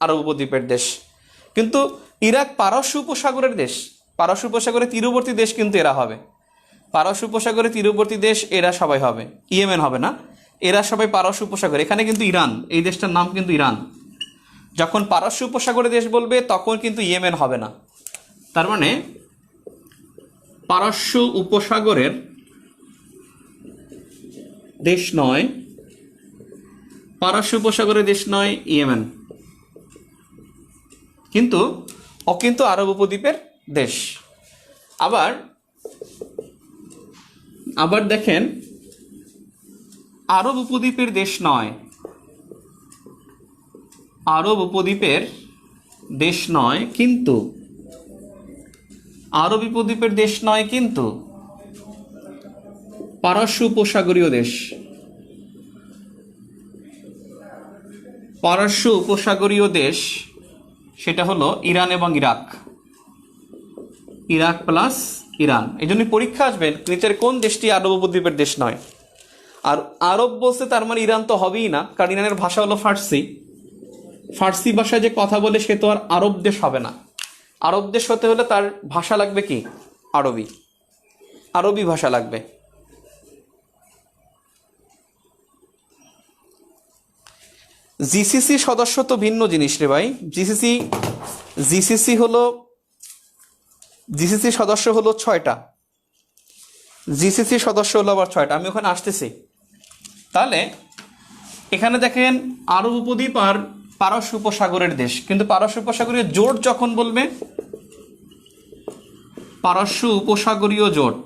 আরব উপদ্বীপের দেশ। কিন্তু ইরাক পারস্য উপসাগরের দেশ, পারস্য উপসাগরের তীরবর্তী দেশ কিন্তু এরা হবে। পারস্য উপসাগরের তীরবর্তী দেশ এরা সবাই হবে, ইয়েমেন হবে না। এরা সবাই পারস্য উপসাগর। এখানে কিন্তু ইরান, এই দেশটার নাম কিন্তু ইরান। যখন পারস্য উপসাগরের দেশ বলবে তখন কিন্তু ইয়েমেন হবে না। তার মানে পারস্য উপসাগরের দেশ নয়, পারস্য উপসাগরের দেশ নয় ইয়েমেন, কিন্তু আরব উপদ্বীপের দেশ। আবার দেখেন, আরব উপদ্বীপের দেশ নয়, আরব উপদ্বীপের দেশ নয় কিন্তু, আরব উপদ্বীপের দেশ নয় কিন্তু পারস্য উপসাগরীয় দেশ, পারস্য উপসাগরীয় দেশ সেটা হলো ইরান এবং ইরাক, ইরাক প্লাস ইরান। এই জন্য পরীক্ষা আসবেন নিচের কোন দেশটি আরব উপদ্বীপের দেশ নয়। আর আরব বলতে তার মানে ইরান তো হবেই না, কারণ ইরানের ভাষা হলো ফার্সি। ফার্সি ভাষায় যে কথা বলে সে তো আর আরব দেশ হবে না। আরব দেশ হতে হলে তার ভাষা লাগবে কি? আরবি, আরবি ভাষা লাগবে। জিসিসি সদস্য তো ভিন্ন জিনিস রে ভাই। জিসিসি হলো, জিসিসি সদস্য হলো 6টা, জিসিসি সদস্য হলো আবার 6টা। আমি ওখানে আসতেছি। তাহলে এখানে দেখেন আরব উপদ্বীপ আর পারস্য উপসাগরের দেশ, কিন্তু পারস্য উপসাগরীয় জোট যখন বলবে, পারস্য উপসাগরীয় জোট,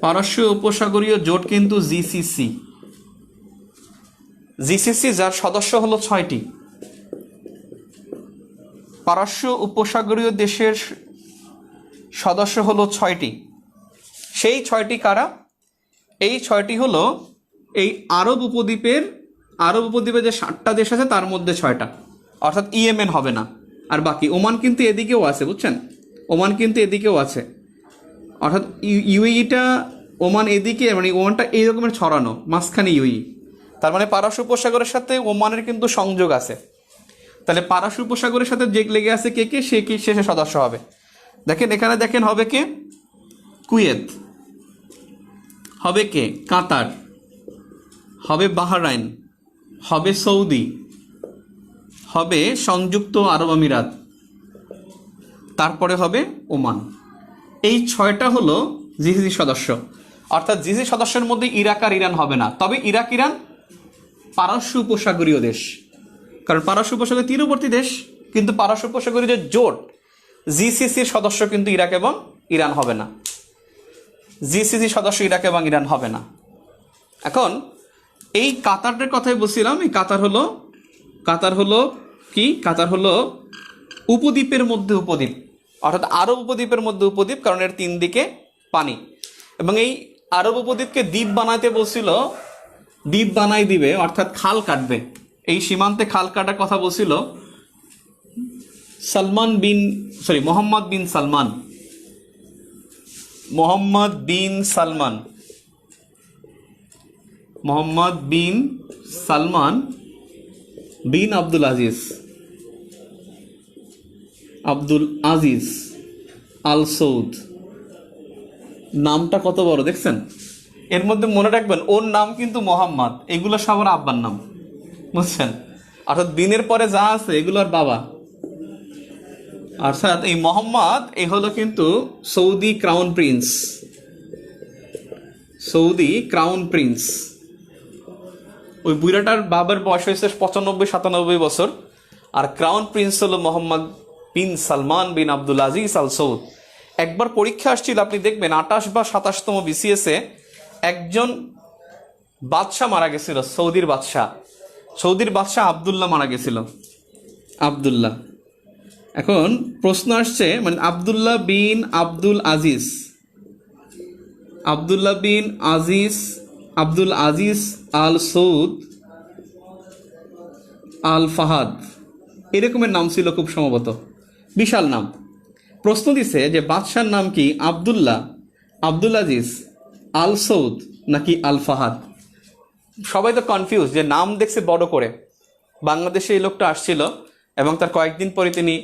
পারস্য উপসাগরীয় জোট কিন্তু জিসিসি, জিসিসি যার সদস্য হলো 6টি। পারস্য উপসাগরীয় দেশের সদস্য হলো 6টি। সেই 6টি কারা? এই 6টি হলো এই আরব উপদ্বীপের, আরব উপদ্বীপে যে 7টা দেশ আছে তার মধ্যে 6টা, অর্থাৎ ইয়েমেন হবে না। আর বাকি ওমান কিন্তু এদিকেও আছে, বুঝছেন? ওমান কিন্তু এদিকেও আছে, অর্থাৎ ইউইটা ওমান এদিকে, মানে ওমানটা এই রকমের ছড়ানো, মাঝখানে ইউই। তার মানে পারস্য উপসাগরের সাথে ওমানের কিন্তু সংযোগ আছে। তাহলে পারস্য উপসাগরের সাথে যে লেগে আছে কে কে, সে কি শেষে সদস্য হবে। দেখেন এখানে দেখেন হবে কে? কুয়েত, হবে কে? কাতার, হবে বাহরাইন, হবে সৌদি, হবে সংযুক্ত আরব আমিরাত, তারপরে হবে ওমান। এই 6টা হলো জিসিসি সদস্য। অর্থাৎ জিসিসি সদস্যের মধ্যে ইরাক আর ইরান হবে না, তবে ইরাক ইরান পারস্য উপসাগরীয় দেশ, কারণ পারস্য উপসাগরের তীরবর্তী দেশ। কিন্তু পারস্য উপসাগরীয় যে জোট, জিসিসির সদস্য কিন্তু ইরাক এবং ইরান হবে না, জিসিসি সদস্য ইরাক এবং ইরান হবে না। এখন এই কাতারের কথাই বলছিলাম। এই কাতার হলো, কাতার হলো কি? কাতার হলো উপদ্বীপের মধ্যে উপদ্বীপ, অর্থাৎ আরব উপদ্বীপের মধ্যে উপদ্বীপ, কারণ এর 3 দিকে পানি। এবং এই আরব উপদ্বীপকে দ্বীপ বানাইতে বলছিল, দ্বীপ বানাই দিবে, অর্থাৎ খাল কাটবে। এই সীমান্তে খাল কাটার কথা বলছিল মোহাম্মদ বিন সালমান, মোহাম্মদ বিন সালমান, মোহাম্মদ বিন সালমান বিন আব্দুল আজিজ, আব্দুল আজিজ আল সৌদ। নামটা কত বড় দেখছেন? এর মধ্যে মনে রাখবেন ওর নাম কিন্তু মোহাম্মদ, এগুলো সব ওর আব্বার নাম, বুঝছেন? অর্থাৎ বিনের পরে যা আছে এগুলো আর বাবা। অর্থাৎ এই মোহাম্মদ এ হলো কিন্তু Saudi crown Prince, Saudi crown Prince. ওই বুড়াটার বাবার বয়স হয়েছে 95-97 বছর, আর ক্রাউন প্রিন্স হলো মোহাম্মদ বিন সালমান বিন আব্দুল আজিজ আল সৌদ। একবার পরীক্ষা আসছিল, আপনি দেখবেন 28 বা 27তম বিসিএসে একজন বাদশাহ মারা গেছিল, সৌদির বাদশাহ, সৌদির বাদশাহ আবদুল্লাহ মারা গেছিল, আবদুল্লাহ। এখন প্রশ্ন আসছে, মানে আবদুল্লাহ বিন আব্দুল আজিজ, আবদুল্লাহ বিন আজিজ, আব্দুল আজিজ আল সৌদ আল ফাহাদ, এরকমের নাম ছিল খুব সম্ভবত, বিশাল নাম। প্রশ্ন দিছে যে বাদশার নাম কি আবদুল্লাহ, আব্দুল আজিজ, আল সৌদ নাকি আল ফাহাদ? সবাই তো কনফিউজ, যে নাম দেখছে বড় করে। বাংলাদেশে এই লোকটা আসছিল এবং তার কয়েকদিন পরে তিনি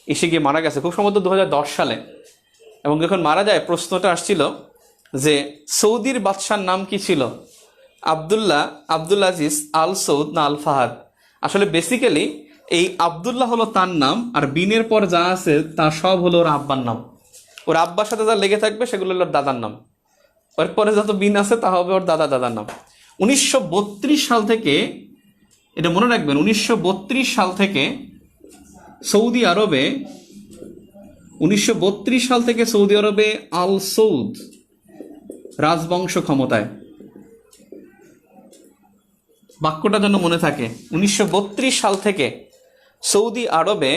এসে গিয়ে মারা গেছে, খুব সম্ভবত 2010 সালে। এবং যখন মারা যায় প্রশ্নটা আসছিল যে সৌদির বাদশার নাম কি ছিল, আবদুল্লাহ, আব্দুল আজিজ, আল সৌদ না আল ফাহাদ? আসলে বেসিক্যালি এই আবদুল্লাহ হলো তার নাম, আর বিনের পর যা আছে তা সব হলো ওর আব্বার নাম। ওর আব্বার সাথে যা লেগে থাকবে সেগুলো হলো ওর দাদার নাম, ওর পরে যত বিন আছে তা হবে ওর দাদার নাম। 1932 সাল থেকে, এটা মনে রাখবেন, 1932 সাল থেকে সৌদি আরবে, 1932 সাল থেকে সৌদি আরবে আল সৌদ রাজবংশ ক্ষমতায়। বাক্যটা যেন মনে থাকে, 1932 সাল থেকে সৌদি আরবে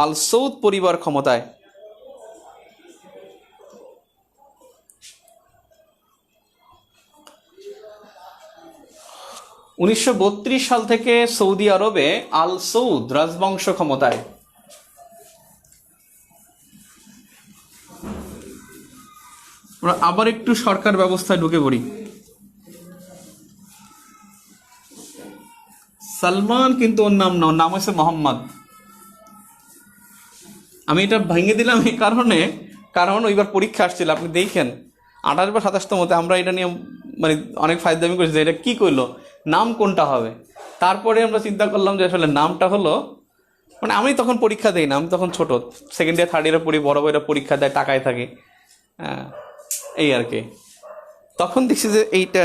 আল সৌদ পরিবার ক্ষমতায়। 1932 সাল থেকে সৌদি আরবে আল সৌদ রাজবংশ ক্ষমতায়। আমরা আবার একটু সরকার ব্যবস্থায় ঢুকে পড়ি। সালমান কিন্তু ওর নাম না, ওর নাম হচ্ছে মোহাম্মদ। আমি এটা ভেঙে দিলাম এই কারণে, কারণ ওইবার পরীক্ষা আসছিল, আপনি দেখেন 28 বা 27 মতে আমরা এটা নিয়ে মানে অনেক ফায়দামি করেছি যে এটা কি করলো, নাম কোনটা হবে। তারপরে আমরা চিন্তা করলাম যে আসলে নামটা হলো, মানে আমি তখন পরীক্ষা দিই না, আমি তখন ছোট, সেকেন্ড ইয়ার থার্ড ইয়ারে পড়ি, বড় বইরা পরীক্ষা দেয়, টাকায় থাকে, হ্যাঁ এই আর কি। তখন দেখছি যে এইটা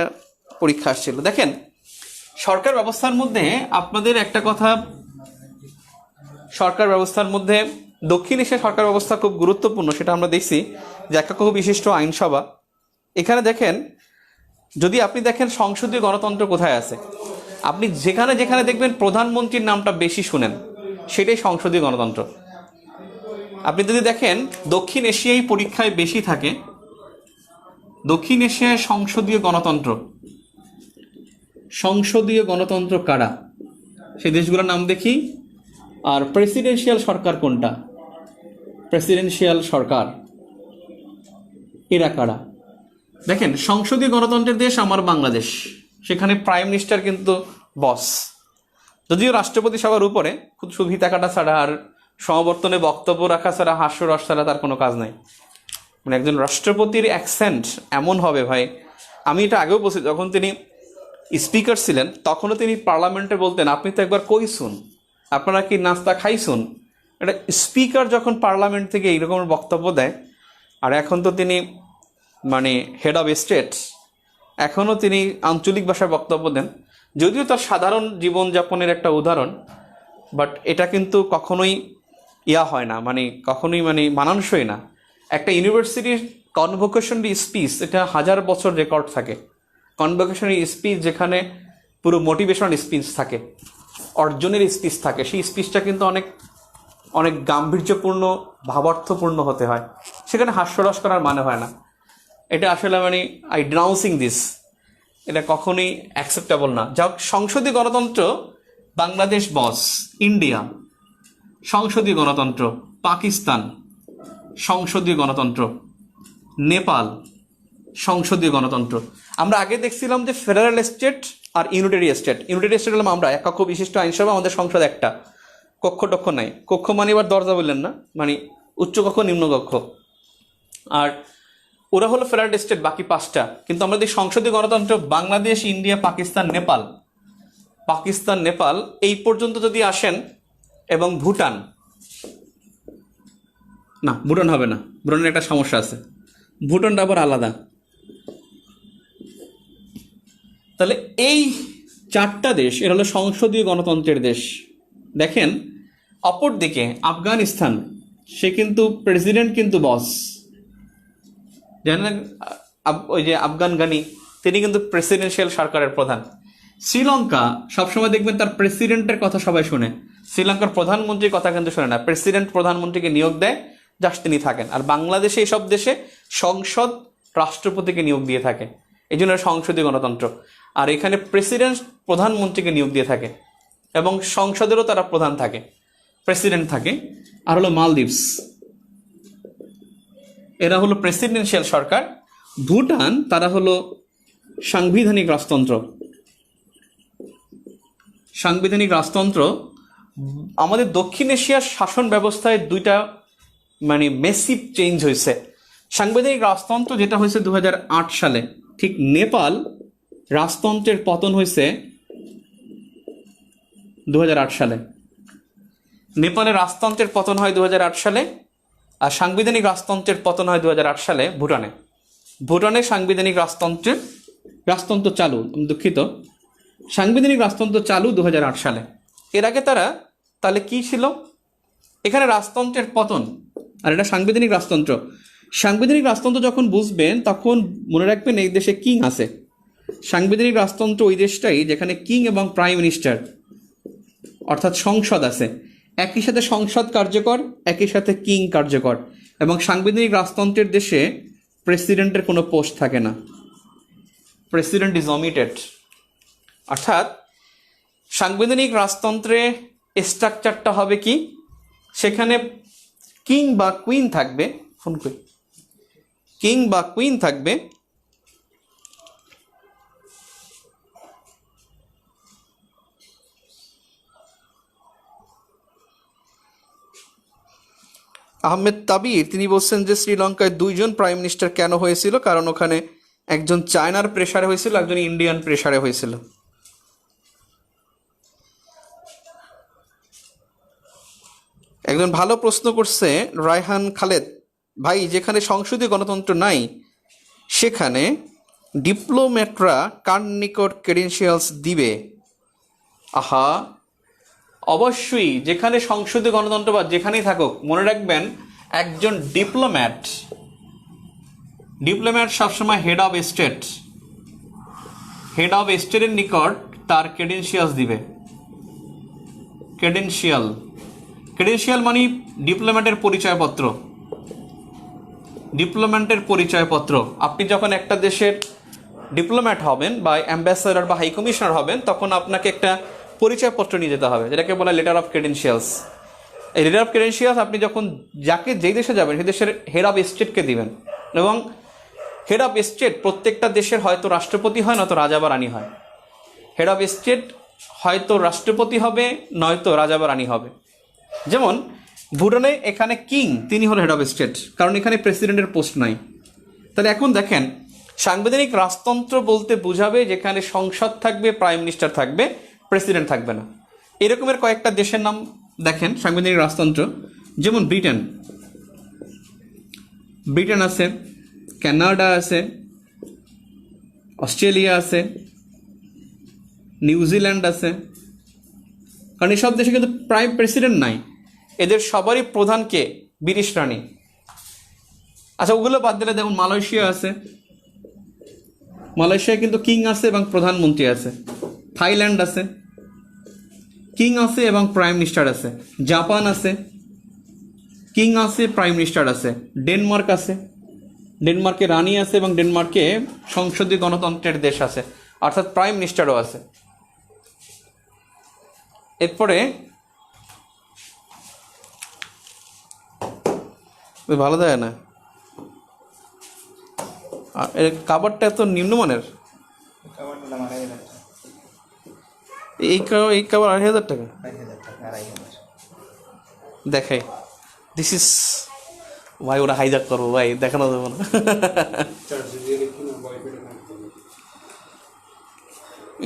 পরীক্ষা আসছিল। দেখেন সরকার ব্যবস্থার মধ্যে আপনাদের একটা কথা, সরকার ব্যবস্থার মধ্যে দক্ষিণ এশিয়ার সরকার ব্যবস্থা খুব গুরুত্বপূর্ণ, সেটা আমরা দেখছি যে একাকহ বিশিষ্ট আইনসভা। এখানে দেখেন, যদি আপনি দেখেন সংসদীয় গণতন্ত্র কোথায় আছে, আপনি যেখানে যেখানে দেখবেন প্রধানমন্ত্রীর নামটা বেশি শুনেন, সেটাই সংসদীয় গণতন্ত্র। আপনি যদি দেখেন দক্ষিণ এশিয়ায় পরীক্ষায় বেশি থাকে, দক্ষিণ এশিয়ায় সংসদীয় গণতন্ত্র, সংসদীয় গণতন্ত্র কারা, সেই দেশগুলোর নাম দেখি। আর প্রেসিডেন্সিয়াল সরকার কোনটা, প্রেসিডেন্সিয়াল সরকার এরা কারা। দেখেন সংসদীয় গণতন্ত্রের দেশ আমার বাংলাদেশ, সেখানে প্রাইম মিনিস্টার কিন্তু বস, যদিও রাষ্ট্রপতি সবার উপরে, শুধু ফিতা কাটা ছাড়া আর সমাবর্তনে বক্তব্য রাখা ছাড়া, হাস্যরস ছাড়া তার কোনো কাজ নাই। মানে একজন রাষ্ট্রপতির অ্যাকসেন্ট এমন হবে ভাই, আমি এটা আগেও বলছি, যখন তিনি স্পিকার ছিলেন তখনও তিনি পার্লামেন্টে বলতেন আপনি তো একবার কইসুন, আপনারা কি নাস্তা খাইছুন। এটা স্পিকার যখন পার্লামেন্ট থেকে এইরকম বক্তব্য দেয়, আর এখন তো তিনি মানে হেড অফ স্টেট, এখনও তিনি আঞ্চলিক ভাষায় বক্তব্য দেন, যদিও তার সাধারণ জীবনযাপনের একটা উদাহরণ, বাট এটা কিন্তু কখনোই হয় না, মানে কখনোই মানে মানানসই না। একটা ইউনিভার্সিটির কনভোকেশনারি স্পিচ, এটা 1000 বছর রেকর্ড থাকে। কনভোকেশনারি স্পিচ যেখানে পুরো মোটিভেশনাল স্পিচ থাকে, অর্জনের স্পিচ থাকে, সেই স্পিচটা কিন্তু অনেক অনেক গাম্ভীর্যপূর্ণ, ভাবার্থপূর্ণ হতে হয়, সেখানে হাস্যরস করার মানে হয় না। এটা আসলে মানে আই ডিনাউন্সিং দিস, এটা কখনোই অ্যাকসেপ্টেবল না। যাক, সংসদীয় গণতন্ত্র বাংলাদেশ বস, ইন্ডিয়া সংসদীয় গণতন্ত্র, পাকিস্তান সংসদীয় গণতন্ত্র, নেপাল সংসদীয় গণতন্ত্র। আমরা আগে দেখছিলাম যে ফেডারেল স্টেট আর ইউনিটারি স্টেট। ইউনিটারি স্টেট হলাম আমরা, একাক্ষ বিশিষ্ট আইনসভা, আমাদের সংসদ একটা, কক্ষ টক্ষ নাই। কক্ষ মানে এবার দরজা বললেন না, মানে উচ্চ কক্ষ নিম্ন কক্ষ। আর ওরা হলো ফেডারেল স্টেট, বাকি 5টা। কিন্তু আমরা দেখি সংসদীয় গণতন্ত্র বাংলাদেশ, ইন্ডিয়া, পাকিস্তান, নেপাল, পাকিস্তান নেপাল এই পর্যন্ত যদি আসেন, এবং ভুটান, না ভুটান হবে না, ভুটানের একটা সমস্যা আছে, ভুটানটা আবার আলাদা। তাহলে এই 4টা দেশ এরা হলো সংসদীয় গণতন্ত্রের দেশ। দেখেন অপরদিকে আফগানিস্তান, সে কিন্তু প্রেসিডেন্ট কিন্তু বস, জানেন ওই যে আফগান গানি, তিনি কিন্তু প্রেসিডেন্সিয়াল সরকারের প্রধান। শ্রীলঙ্কা সবসময় দেখবেন তার প্রেসিডেন্টের কথা সবাই শুনে, শ্রীলঙ্কার প্রধানমন্ত্রীর কথা কিন্তু শোনে না। প্রেসিডেন্ট প্রধানমন্ত্রীকে নিয়োগ দেয়, জাস্ট তিনি থাকেন। আর বাংলাদেশে এইসব দেশে সংসদ রাষ্ট্রপতিকে নিয়োগ দিয়ে থাকে, এই জন্য সংসদীয় গণতন্ত্র। আর এখানে প্রেসিডেন্ট প্রধানমন্ত্রীকে নিয়োগ দিয়ে থাকে, এবং সংসদেরও তারা প্রধান থাকে, প্রেসিডেন্ট থাকে। আর হলো মালদ্বীপস, এরা হলো প্রেসিডেন্সিয়াল সরকার। ভুটান, তারা হলো সাংবিধানিক রাজতন্ত্র। সাংবিধানিক রাজতন্ত্র। আমাদের দক্ষিণ এশিয়ার শাসন ব্যবস্থায় 2টা মানে মেসিভ চেঞ্জ হয়েছে। সাংবিধানিক রাজতন্ত্র যেটা হয়েছে 2008 সালে, ঠিক নেপাল রাজতন্ত্রের পতন হয়েছে 2008 সালে। নেপালের রাজতন্ত্রের পতন হয় 2008 সালে, আর সাংবিধানিক রাজতন্ত্রের পতন হয় 2008 সালে ভুটানে। ভুটানে সাংবিধানিক রাজতন্ত্র চালু, দুঃখিত, সাংবিধানিক রাজতন্ত্র চালু 2008 সালে। এর আগে তারা তাহলে কি ছিল, এখানে রাজতন্ত্রের পতন, আর এটা সাংবিধানিক রাজতন্ত্র। সাংবিধানিক রাজতন্ত্র যখন বুঝবেন তখন মনে রাখবেন এই দেশে কিং আছে। সাংবিধানিক রাজতন্ত্র ওই দেশটাই যেখানে কিং এবং প্রাইম মিনিস্টার অর্থাৎ সংসদ আছে, একই সাথে সংসদ কার্যকর, একই সাথে কিং কার্যকর। এবং সাংবিধানিক রাজতন্ত্রের দেশে প্রেসিডেন্টের কোনো পোস্ট থাকে না, প্রেসিডেন্ট ইজ অমিটেড। অর্থাৎ সাংবিধানিক রাজতন্ত্রে স্ট্রাকচারটা হবে কি, সেখানে কিং বা কুইন থাকবে, ফোন করি, কিং বা কুইন থাকবে, আহমেদ তাবির তিনি বলছেন যে শ্রীলঙ্কায় 2জন প্রাইম মিনিস্টার কেন হয়েছিল, কারণ ওখানে একজন চায়নার প্রেসারে হয়েছিল, একজন ইন্ডিয়ান প্রেসারে হয়েছিল। একজন ভালো প্রশ্ন করছে রায়হান খালেদ ভাই, যেখানে সংসদীয় গণতন্ত্র নাই সেখানে ডিপ্লোম্যাটরা কার নিকট ক্রেডেনশিয়ালস দিবে? আহা, অবশ্যই যেখানে সংসদীয় গণতন্ত্র বা যেখানেই থাকুক মনে রাখবেন একজন ডিপ্লোম্যাট সবসময় হেড অফ স্টেটের নিকট তার ক্রেডেনশিয়ালস দিবে। ক্রেডেনশিয়াল মানে ডিপ্লোম্যাটের পরিচয়পত্র। আপনি যখন একটা দেশের ডিপ্লোম্যাট হবেন বা অ্যাম্বাসেডর বা হাই কমিশনার হবেন তখন আপনাকে একটা পরিচয়পত্র নিয়ে যেতে হবে, যেটাকে বলা লেটার অফ ক্রেডেনশিয়ালস। এই লেটার অফ ক্রেডেনশিয়ালস আপনি যখন যেই দেশে যাবেন সেই দেশের হেড অফ স্টেটকে দিবেন, এবং হেড অফ স্টেট প্রত্যেকটা দেশের হয়তো রাষ্ট্রপতি হয় নয়তো রাজা বা রানী হয়। হেড অফ স্টেট হয়তো রাষ্ট্রপতি হবে নয়তো রাজা বা রানী হবে। যেমন ভুটানে এখানে কিং তিনি হলো হেড অফ স্টেট, কারণ এখানে প্রেসিডেন্টের পোস্ট নাই। তাহলে এখন দেখেন সাংবিধানিক রাজতন্ত্র বলতে বোঝাবে যেখানে সংসদ থাকবে, প্রাইম মিনিস্টার থাকবে, প্রেসিডেন্ট থাকবে না। এরকমের কয়েকটা দেশের নাম দেখেন সাংবিধানিক রাজতন্ত্র, যেমন ব্রিটেন আছে, কানাডা আছে, অস্ট্রেলিয়া আছে, নিউজিল্যান্ড আছে। কারণ এসব দেশে কিন্তু প্রাইম প্রেসিডেন্ট নাই, এদের সবারই প্রধানকে ব্রিটিশ রানী। আচ্ছা ওগুলো বাদ দিলে যেমন মালয়েশিয়া আছে, মালয়েশিয়ায় কিন্তু কিং আছে এবং প্রধানমন্ত্রী আছে। থাইল্যান্ড আছে, কিং আছে এবং প্রাইম মিনিস্টার আছে। জাপান আছে, কিং আছে, প্রাইম মিনিস্টার আছে। ডেনমার্ক আছে, ডেনমার্কে রানী আছে এবং ডেনমার্কে সংসদীয় গণতন্ত্রের দেশ আছে, অর্থাৎ প্রাইম মিনিস্টারও আছে। এরপরে ভালো দেয় না, এর কাভারটা এত নিম্নমানের, এই কাভার 2,500 টাকা দেখাই। দিস ইজ ভাই, ওরা হাইজাক করবো ভাই, দেখানো যাবো না।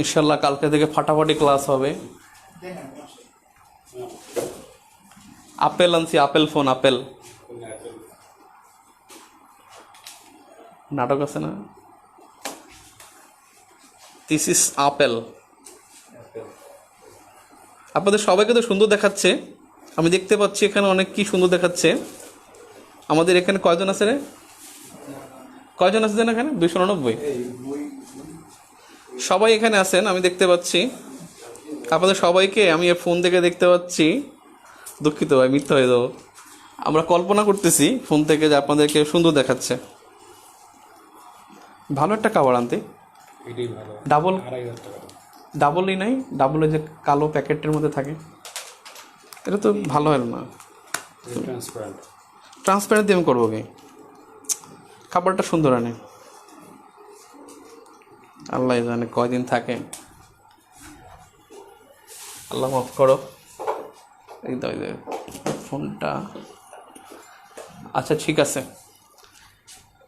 ইনশাল্লাহ কালকে থেকে ফাটাফাটি ক্লাস হবে। আপেল আনছি, আপেল ফোন, আপেল নাটক আছে না, দিস ইজ আপেল। আপনাদের সবাইকে তো সুন্দর দেখাচ্ছে, আমি দেখতে পাচ্ছি এখানে অনেক কি সুন্দর দেখাচ্ছে। আমাদের এখানে কয়জন আছে রে, কয়জন আছে যেন এখানে? 299 সবাই এখানে আছেন, আমি দেখতে পাচ্ছি আপনাদের সবাইকে। আমি ফোন থেকে দেখতে পাচ্ছি, দুঃখিত ভাই, মিথ্যা হয়ে যাবো। আমরা কল্পনা করতেছি ফোন থেকে যে আপনাদেরকে সুন্দর দেখাচ্ছে। ভালো একটা কাভার আনতে, ডাবলই নাই, ডাবল যে কালো প্যাকেটের মধ্যে থাকে, এটা তো ভালো হলো না। ট্রান্সপারেন্ট দিয়ে আমি করবো কি, খাবারটা সুন্দর আনে, আল্লাহ জানে কয়দিন থাকে, আল্লাহ মাফ করো। এই ফোনটা, আচ্ছা ঠিক আছে।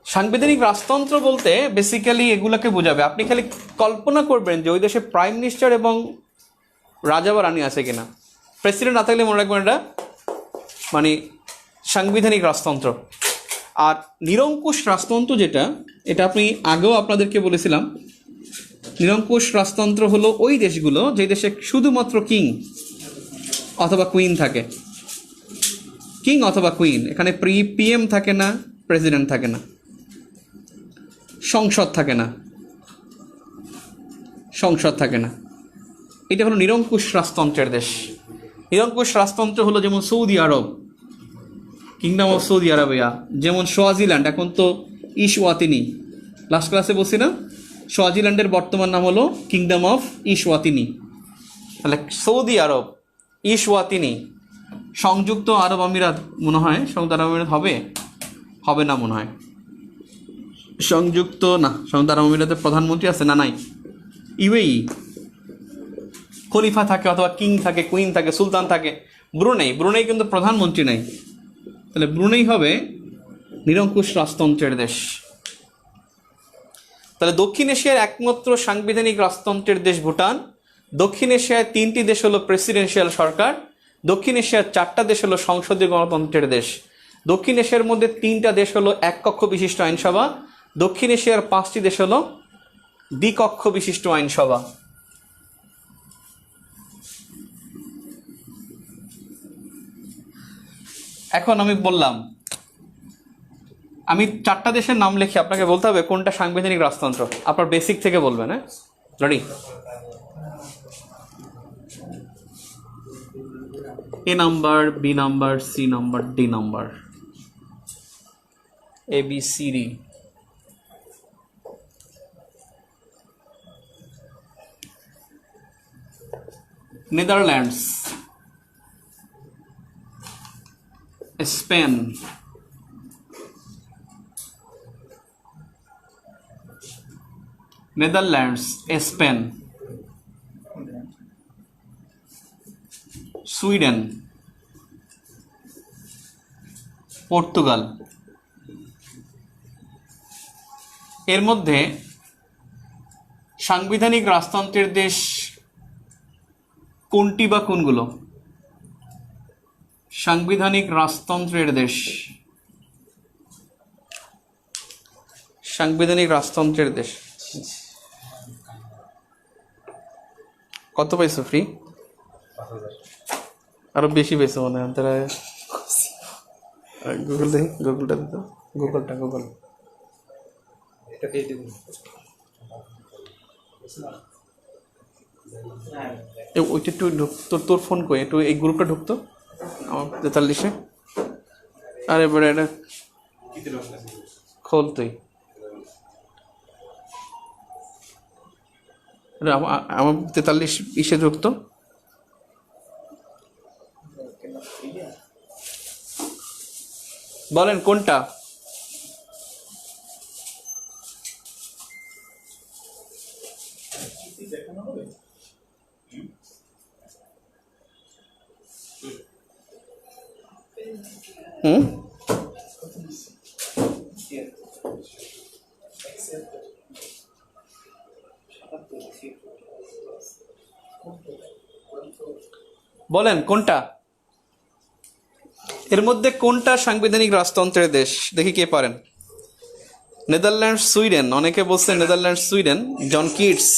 সাংবিধানিক রাজতন্ত্র বলতে বেসিক্যালি এগুলোকে বোঝাবে। আপনি খালি কল্পনা করবেন যে ওই দেশে প্রাইম মিনিস্টার এবং রাজা বা রানী আছে কিনা। প্রেসিডেন্ট না থাকলে মনে রাখবেন এটা মানে সাংবিধানিক রাজতন্ত্র। আর নিরঙ্কুশ রাজতন্ত্র যেটা, এটা আপনি আগেও আপনাদেরকে বলেছিলাম, নিরঙ্কুশ রাজতন্ত্র হলো ওই দেশগুলো যে দেশে শুধুমাত্র কিং অথবা কুইন থাকে। কিং অথবা কুইন, এখানে পিএম থাকে না, প্রেসিডেন্ট থাকে না, সংসদ থাকে না। এটা হলো নিরঙ্কুশ রাজতন্ত্রের দেশ। নিরঙ্কুশ রাজতন্ত্র হলো যেমন Saudi Arab, kingdom of Saudi Arabia, যেমন সোয়াজিল্যান্ড, এখন তো ইশওয়াতিনি, লাস্ট ক্লাসে বলছি না, সোয়াজিল্যান্ডের বর্তমান নাম হলো কিংডম অফ ইশওয়াতিনি। তাহলে সৌদি আরব, ইসওয়াতিনি, সংযুক্ত আরব আমিরাত, মনে হয় সংযুক্ত আরব আমিরাত হবে না মনে হয়। সংযুক্ত আরব আমিরাতের প্রধানমন্ত্রী আছে না? নাই। ইউএই, খলিফা থাকে অথবা কিং থাকে, কুইন থাকে, সুলতান থাকে। ব্রুনেই কিন্তু প্রধানমন্ত্রী নেই। তাহলে ব্রুনেই হবে নিরঙ্কুশ রাজতন্ত্রের দেশ। তাহলে দক্ষিণ এশিয়ার একমাত্র সাংবিধানিক রাজতন্ত্রের দেশ ভুটান। দক্ষিণ এশিয়ায় 3টি দেশ হলো প্রেসিডেন্সিয়াল সরকার। দক্ষিণ এশিয়ার 4টা দেশ হলো সংসদীয় গণতন্ত্রের দেশ। দক্ষিণ এশিয়ার মধ্যে 3টা দেশ হলো এক কক্ষ বিশিষ্ট আইনসভা। দক্ষিণ এশিয়ার 5টি দেশ হলো দ্বিকক্ষ বিশিষ্ট আইনসভা। এখন আমি বললাম, আমি 4টা দেশের নাম লিখে আপনাকে বলতে হবে কোনটা সাংবিধানিক রাজতন্ত্র। আপনার বেসিক থেকে বলবেন। হ্যাঁ, ready? A number, B number, C number, D number, A B C D. Netherlands, Spain, Netherlands, Spain, Sweden, Portugal. এর মধ্যে সাংবিধানিক রাজতন্ত্রের দেশ কোনটি বা কোনগুলো? সাংবিধানিক রাজতন্ত্রের দেশ, সাংবিধানিক রাজতন্ত্রের দেশ। কত পাইছো ফ্রি? আরো বেশি পাইছো মনে হয়। তারা গুগল দেখি, গুগলটা দিত, গুগল ওইটা একটু তোর ফোন কই, একটু এই গ্রুপটা ঢুকতো আমার 43-এ। আরে বড়, এটা খোল তুই। আমার 43 ঢুকতো। বলেন কোনটা? বলেন কোনটা? এর মধ্যে কোনটা সাংবিধানিক রাজতন্ত্রের দেশ? দেখি কে পারেন। Netherlands, Sweden. অনেকে বলছেন Netherlands, Sweden. John Keats,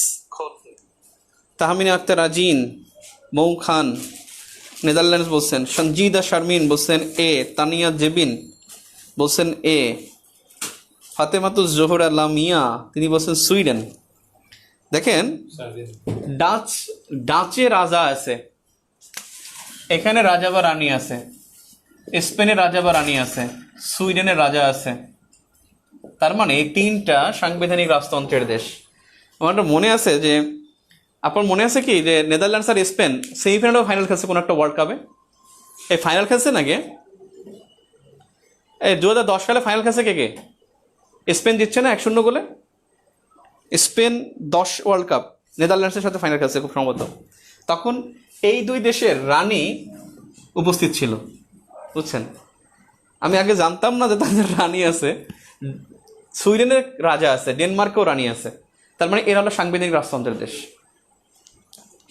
Tahmina Akter Azin, Mou Khan Netherlands বলছেন। সঞ্জিদা শারমিন বলছেন এ। তানিয়া জেবিন বলছেন এ। ফাতেমাতুজ জোহরা লামিয়া, তিনি বলছেন সুইডেন। দেখেন, ডাচে রাজা আছে, এখানে রাজা বা রানী আছে, স্পেনের রাজা বা রানী আছে, সুইডেনের রাজা আছে। তার মানে এই 3টা সাংবিধানিক রাজতন্ত্রের দেশ। আমার মনে আছে যে, আপনার মনে আছে কি যে নেদারল্যান্ডস আর স্পেন সেমিফাইনাল ও ফাইনাল খেলছে কোন একটা ওয়ার্ল্ড কাপে? এই ফাইনাল খেলছে নাকি? এই 2010 সালে ফাইনাল খেলছে কে? স্পেন জিতছে না 1-0 গোলে। স্পেন 10 ওয়ার্ল্ড কাপ নেদারল্যান্ডসের সাথে ফাইনাল খেলছে খুব সম্ভবত। তখন এই 2 দেশের রানী উপস্থিত ছিল, বুঝছেন? আমি আগে জানতাম না যে তাদের রানী আছে। সুইডেনের রাজা আছে, ডেনমার্কেও রানী আছে। তার মানে এরা হলো সাংবিধানিক রাজতন্ত্রের দেশ।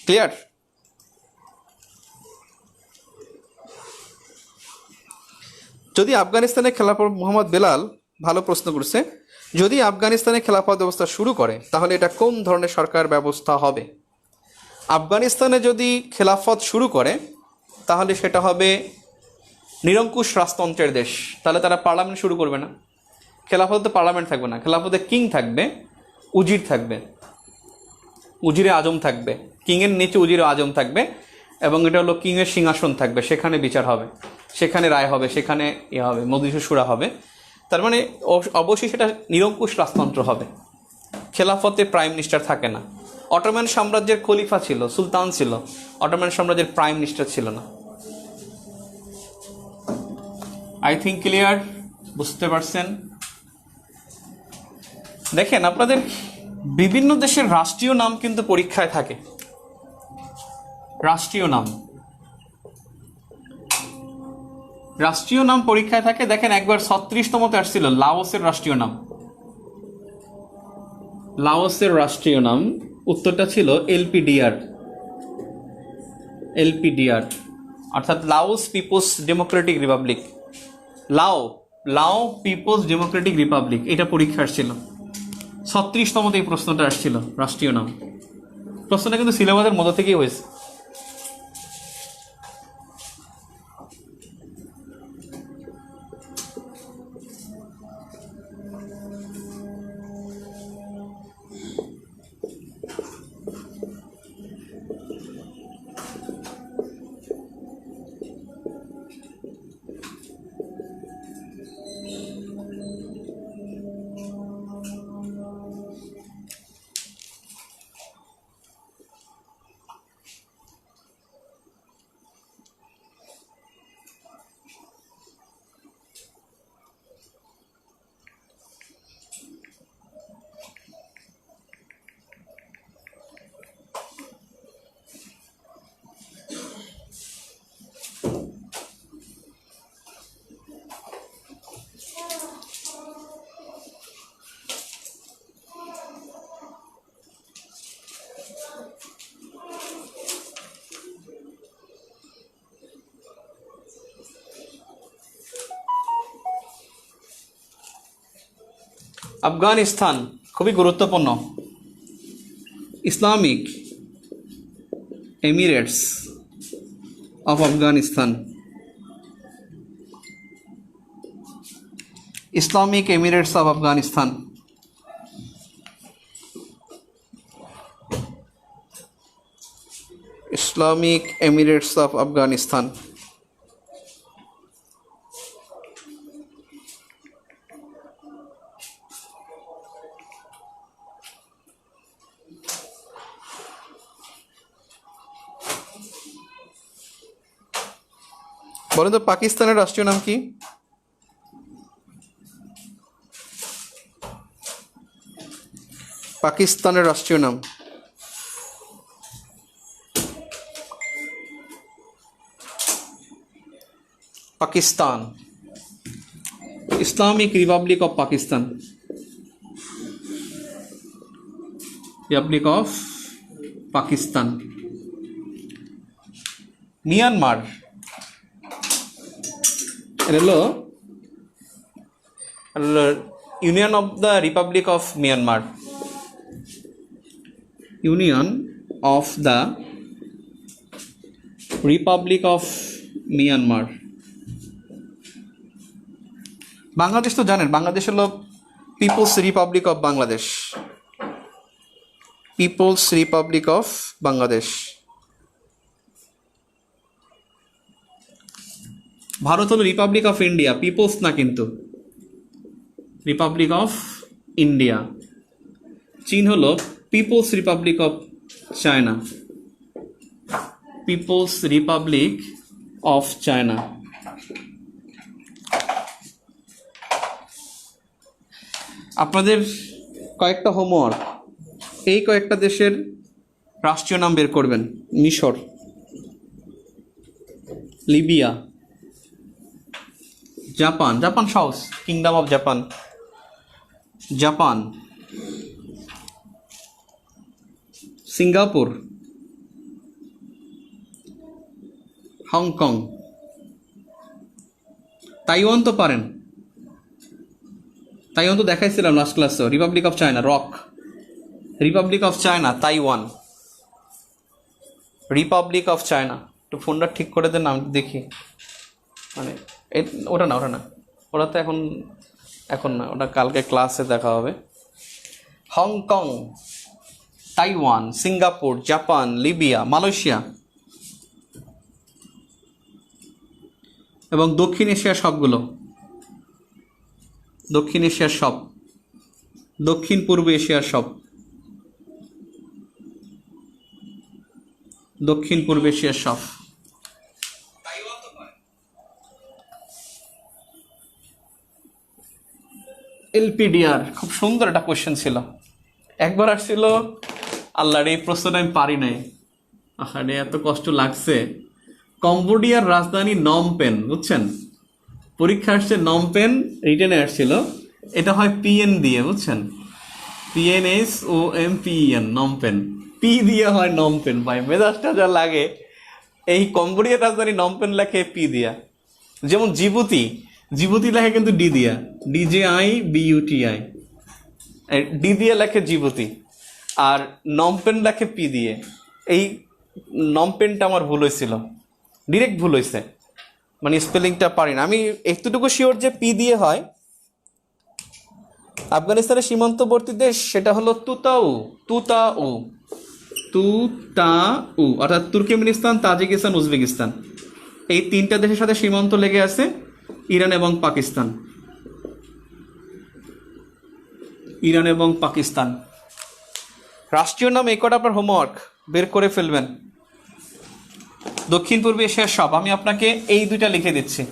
ক্লিয়ার? যদি আফগানিস্তানে খেলাফত, মোহাম্মদ বেলাল ভালো প্রশ্ন করছে, যদি আফগানিস্তানে খেলাফত ব্যবস্থা শুরু করে তাহলে এটা কোন ধরনের সরকার ব্যবস্থা হবে? আফগানিস্তানে যদি খেলাফত শুরু করে তাহলে সেটা হবে নিরঙ্কুশ রাজতন্ত্রের দেশ। তাহলে তারা পার্লামেন্ট শুরু করবে না। খেলাফতে পার্লামেন্ট থাকবে না, খেলাফতে কিং থাকবে, উজির থাকবে, উজিরে আজম থাকবে, কিংয়ের নিচে উজিরে আজম থাকবে, এবং এটা হলো কিংয়ের সিংহাসন থাকবে, সেখানে বিচার হবে, সেখানে রায় হবে, সেখানে হবে, মজলিসে শুরা হবে। তার মানে অবশ্যই সেটা নিরঙ্কুশ রাজতন্ত্র হবে। খেলাফতে প্রাইম মিনিস্টার থাকে না, অটোমান সাম্রাজ্যের খলিফা ছিল, সুলতান ছিল, অটোমান সাম্রাজ্যের প্রাইম মিনিস্টার ছিল না। আই থিঙ্ক ক্লিয়ার, বুঝতে পারছেন? দেখেন, আপনাদের বিভিন্ন দেশের রাষ্ট্রীয় নাম কিন্তু পরীক্ষায় থাকে। রাষ্ট্রীয় নাম পরীক্ষায় থাকে। দেখেন, একবার 36তমতে আসছিল লাওসের রাষ্ট্রীয় নাম। লাওসের রাষ্ট্রীয় নাম উত্তরটা ছিল এলপিডিআর, অর্থাৎ লাওস পিপলস ডেমোক্রেটিক রিপাবলিক। লাও পিপলস ডেমোক্রেটিক রিপাবলিক, এটা পরীক্ষা আসছিল 36তমতে। এই প্রশ্নটা আসছিল রাষ্ট্রীয় নাম। প্রশ্নটা কিন্তু সিলেবাসের মধ্যে থেকেই হয়েছে। আফগানিস্তান খুবই গুরুত্বপূর্ণ। Islamic Emirates of Afghanistan, Islamic Emirates of Afghanistan. Islamic Emirates of Afghanistan. বলেন তো পাকিস্তানের রাষ্ট্রীয় নাম কি? পাকিস্তানের রাষ্ট্রীয় নাম Pakistan, Islamic Republic of Pakistan, Republic of Pakistan. Myanmar, এটা হলো Union of the Republic of Myanmar, Union of the Republic of Myanmar. Bangladesh তো জানেন, বাংলাদেশ হলো People's Republic of Bangladesh, people's Republic of Bangladesh. Bharat হলো রিপাবলিক অফ ইন্ডিয়া, পিপলস না কিন্তু, রিপাবলিক অফ ইন্ডিয়া। চীন হলো People's Republic of China, People's Republic of China. আপনাদের কয়েকটা হোমওয়ার্ক, এই কয়েকটা দেশের রাষ্ট্রীয় নাম বের করবেন। মিশর, লিবিয়া, জাপান, জাপান সহজ, kingdom of Japan, Japan, Singapore, Hong Kong, Taiwan তো পারেন, তাইওয়ান তো দেখাইছিলাম লাস্ট ক্লাসে। Republic of China, rock, Republic of China, Taiwan, Republic of China. একটু ফোনটা ঠিক করে দেন, আমি দেখি। মানে ওটা না, ওটা তো এখন না, ওটা কালকে ক্লাসে দেখা হবে। Hong Kong, Taiwan, Singapore, Japan, Libya, Malaysia এবং দক্ষিণ এশিয়ার সবগুলো, দক্ষিণ এশিয়ার সব, দক্ষিণ পূর্ব এশিয়ার সব। দক্ষিণ পূর্ব এশিয়ার সব। এলপিডিআর খুব সুন্দর একটা কোয়েশ্চেন ছিল, একবার আসছিল। আল্লাহর এই প্রশ্নটা আমি পারি নাই, আহারে এত কষ্ট লাগছে। কম্বোডিয়ার রাজধানী নমপেন, বুঝছেন? পরীক্ষা আসছে নমপেন, রিটেনে আসছিল। এটা হয় পিএন দিয়ে, বুঝছেন? PNSOMPEN, Phnom Penh. পি দিয়ে হয় নমপেন। ভাই মেজাজটা যা লাগে, এই কম্বোডিয়ার রাজধানী নমপেন লেখে পি দিয়া। যেমন জিবুতি, জিবুতি লেখে কিন্তু ডি দিয়া, DJIBUTI, ডি দিয়ে লেখে জিবুতি। আর নমপেন লেখে পি দিয়ে। এই নমপেনটা আমার ভুল হয়েছিল, ডিরেক্ট ভুল হয়েছে, মানে স্পেলিংটা পারি না আমি। একটুটুকু শিওর যে পি দিয়ে হয়। আফগানিস্তানের সীমান্তবর্তী দেশ সেটা হলো তুতাউ, তুতাউ, তুতাউ, অর্থাৎ তুর্কমেনিস্তান, তাজিকিস্তান, উজবেকিস্তান, এই তিনটা দেশের সাথে সীমান্ত লেগে আছে, ইরান এবং পাকিস্তান। ইরান এবং পাকিস্তান। রাষ্ট্রীয় নাম এই কটা আপনার হোমওয়ার্ক বের করে ফেলবেন। দক্ষিণ পূর্ব এশিয়ার সব, আমি আপনাকে এই দুইটা লিখে দিচ্ছি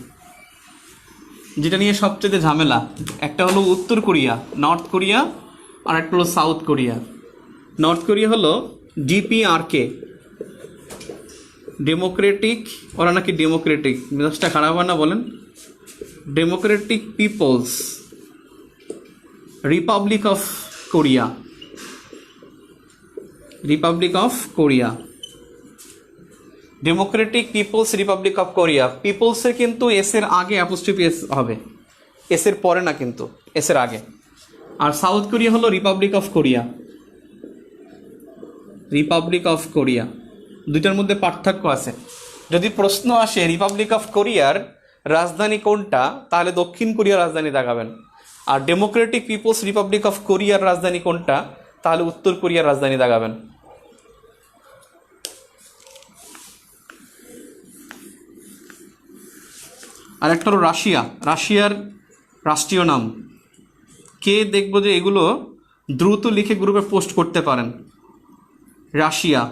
যেটা নিয়ে সবচেয়ে ঝামেলা। একটা হলো উত্তর কোরিয়া, নর্থ কোরিয়া, আর একটা হলো সাউথ কোরিয়া। নর্থ কোরিয়া হলো DPRK, ডেমোক্রেটিক, ওরা নাকি ডেমোক্রেটিক, মেজাজটা খারাপ হয় না বলেন? Democratic people's Republic of Korea, republic of Korea, democratic people's Republic of Korea. পিপলসের কিন্তু এস এর আগে অ্যাপোস্ট্রফি এস হবে, এস এর পরে না, কিন্তু এস এর আগে। আর সাউথ কোরিয়া হলো Republic of Korea, republic of Korea. দুইটার মধ্যে পার্থক্য আছে। যদি প্রশ্ন আসে রিপাবলিক অফ কোরিয়ার রাজধানী কোনটা, তাহলে দক্ষিণ কোরিয়ার রাজধানী দেখাবেন। আর ডেমোক্রেটিক পিপলস রিপাবলিক অফ কোরিয়ার রাজধানী কোনটা, তাহলে উত্তর কোরিয়ার রাজধানী দেখাবেন। আর একটা হলো রাশিয়া, রাশিয়ার রাষ্ট্রীয় নাম কে, দেখবো যে এগুলো দ্রুত লিখে গ্রুপে পোস্ট করতে পারেন। রাশিয়া।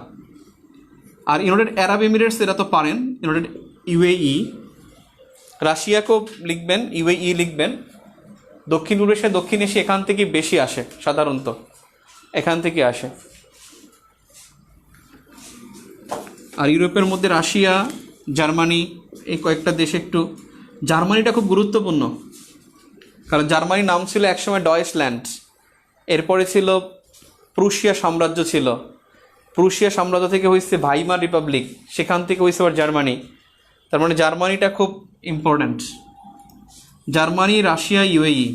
আর ইউনাইটেড আরব এমিরেটস, এরা তো পারেন, ইউনাইটেড UAE। রাশিয়াকেও লিখবেন, UAE লিখবেন। দক্ষিণ পূর্ব এশিয়া, দক্ষিণ এশিয়া এখান থেকে বেশি আসে, সাধারণত এখান থেকে আসে। আর ইউরোপের মধ্যে রাশিয়া, জার্মানি, এই কয়েকটা দেশ একটু। জার্মানিটা খুব গুরুত্বপূর্ণ, কারণ জার্মানির নাম ছিল একসময় ডয়েচল্যান্ড, এরপরে ছিল প্রুশিয়া সাম্রাজ্য ছিল, প্রুশিয়া সাম্রাজ্য থেকে হয়েছে ভাইমার রিপাবলিক, সেখান থেকে হয়েছে আবার জার্মানি। তার মানে জার্মানিটা খুব ইম্পর্ট্যান্ট। Germany, Russia, UAE।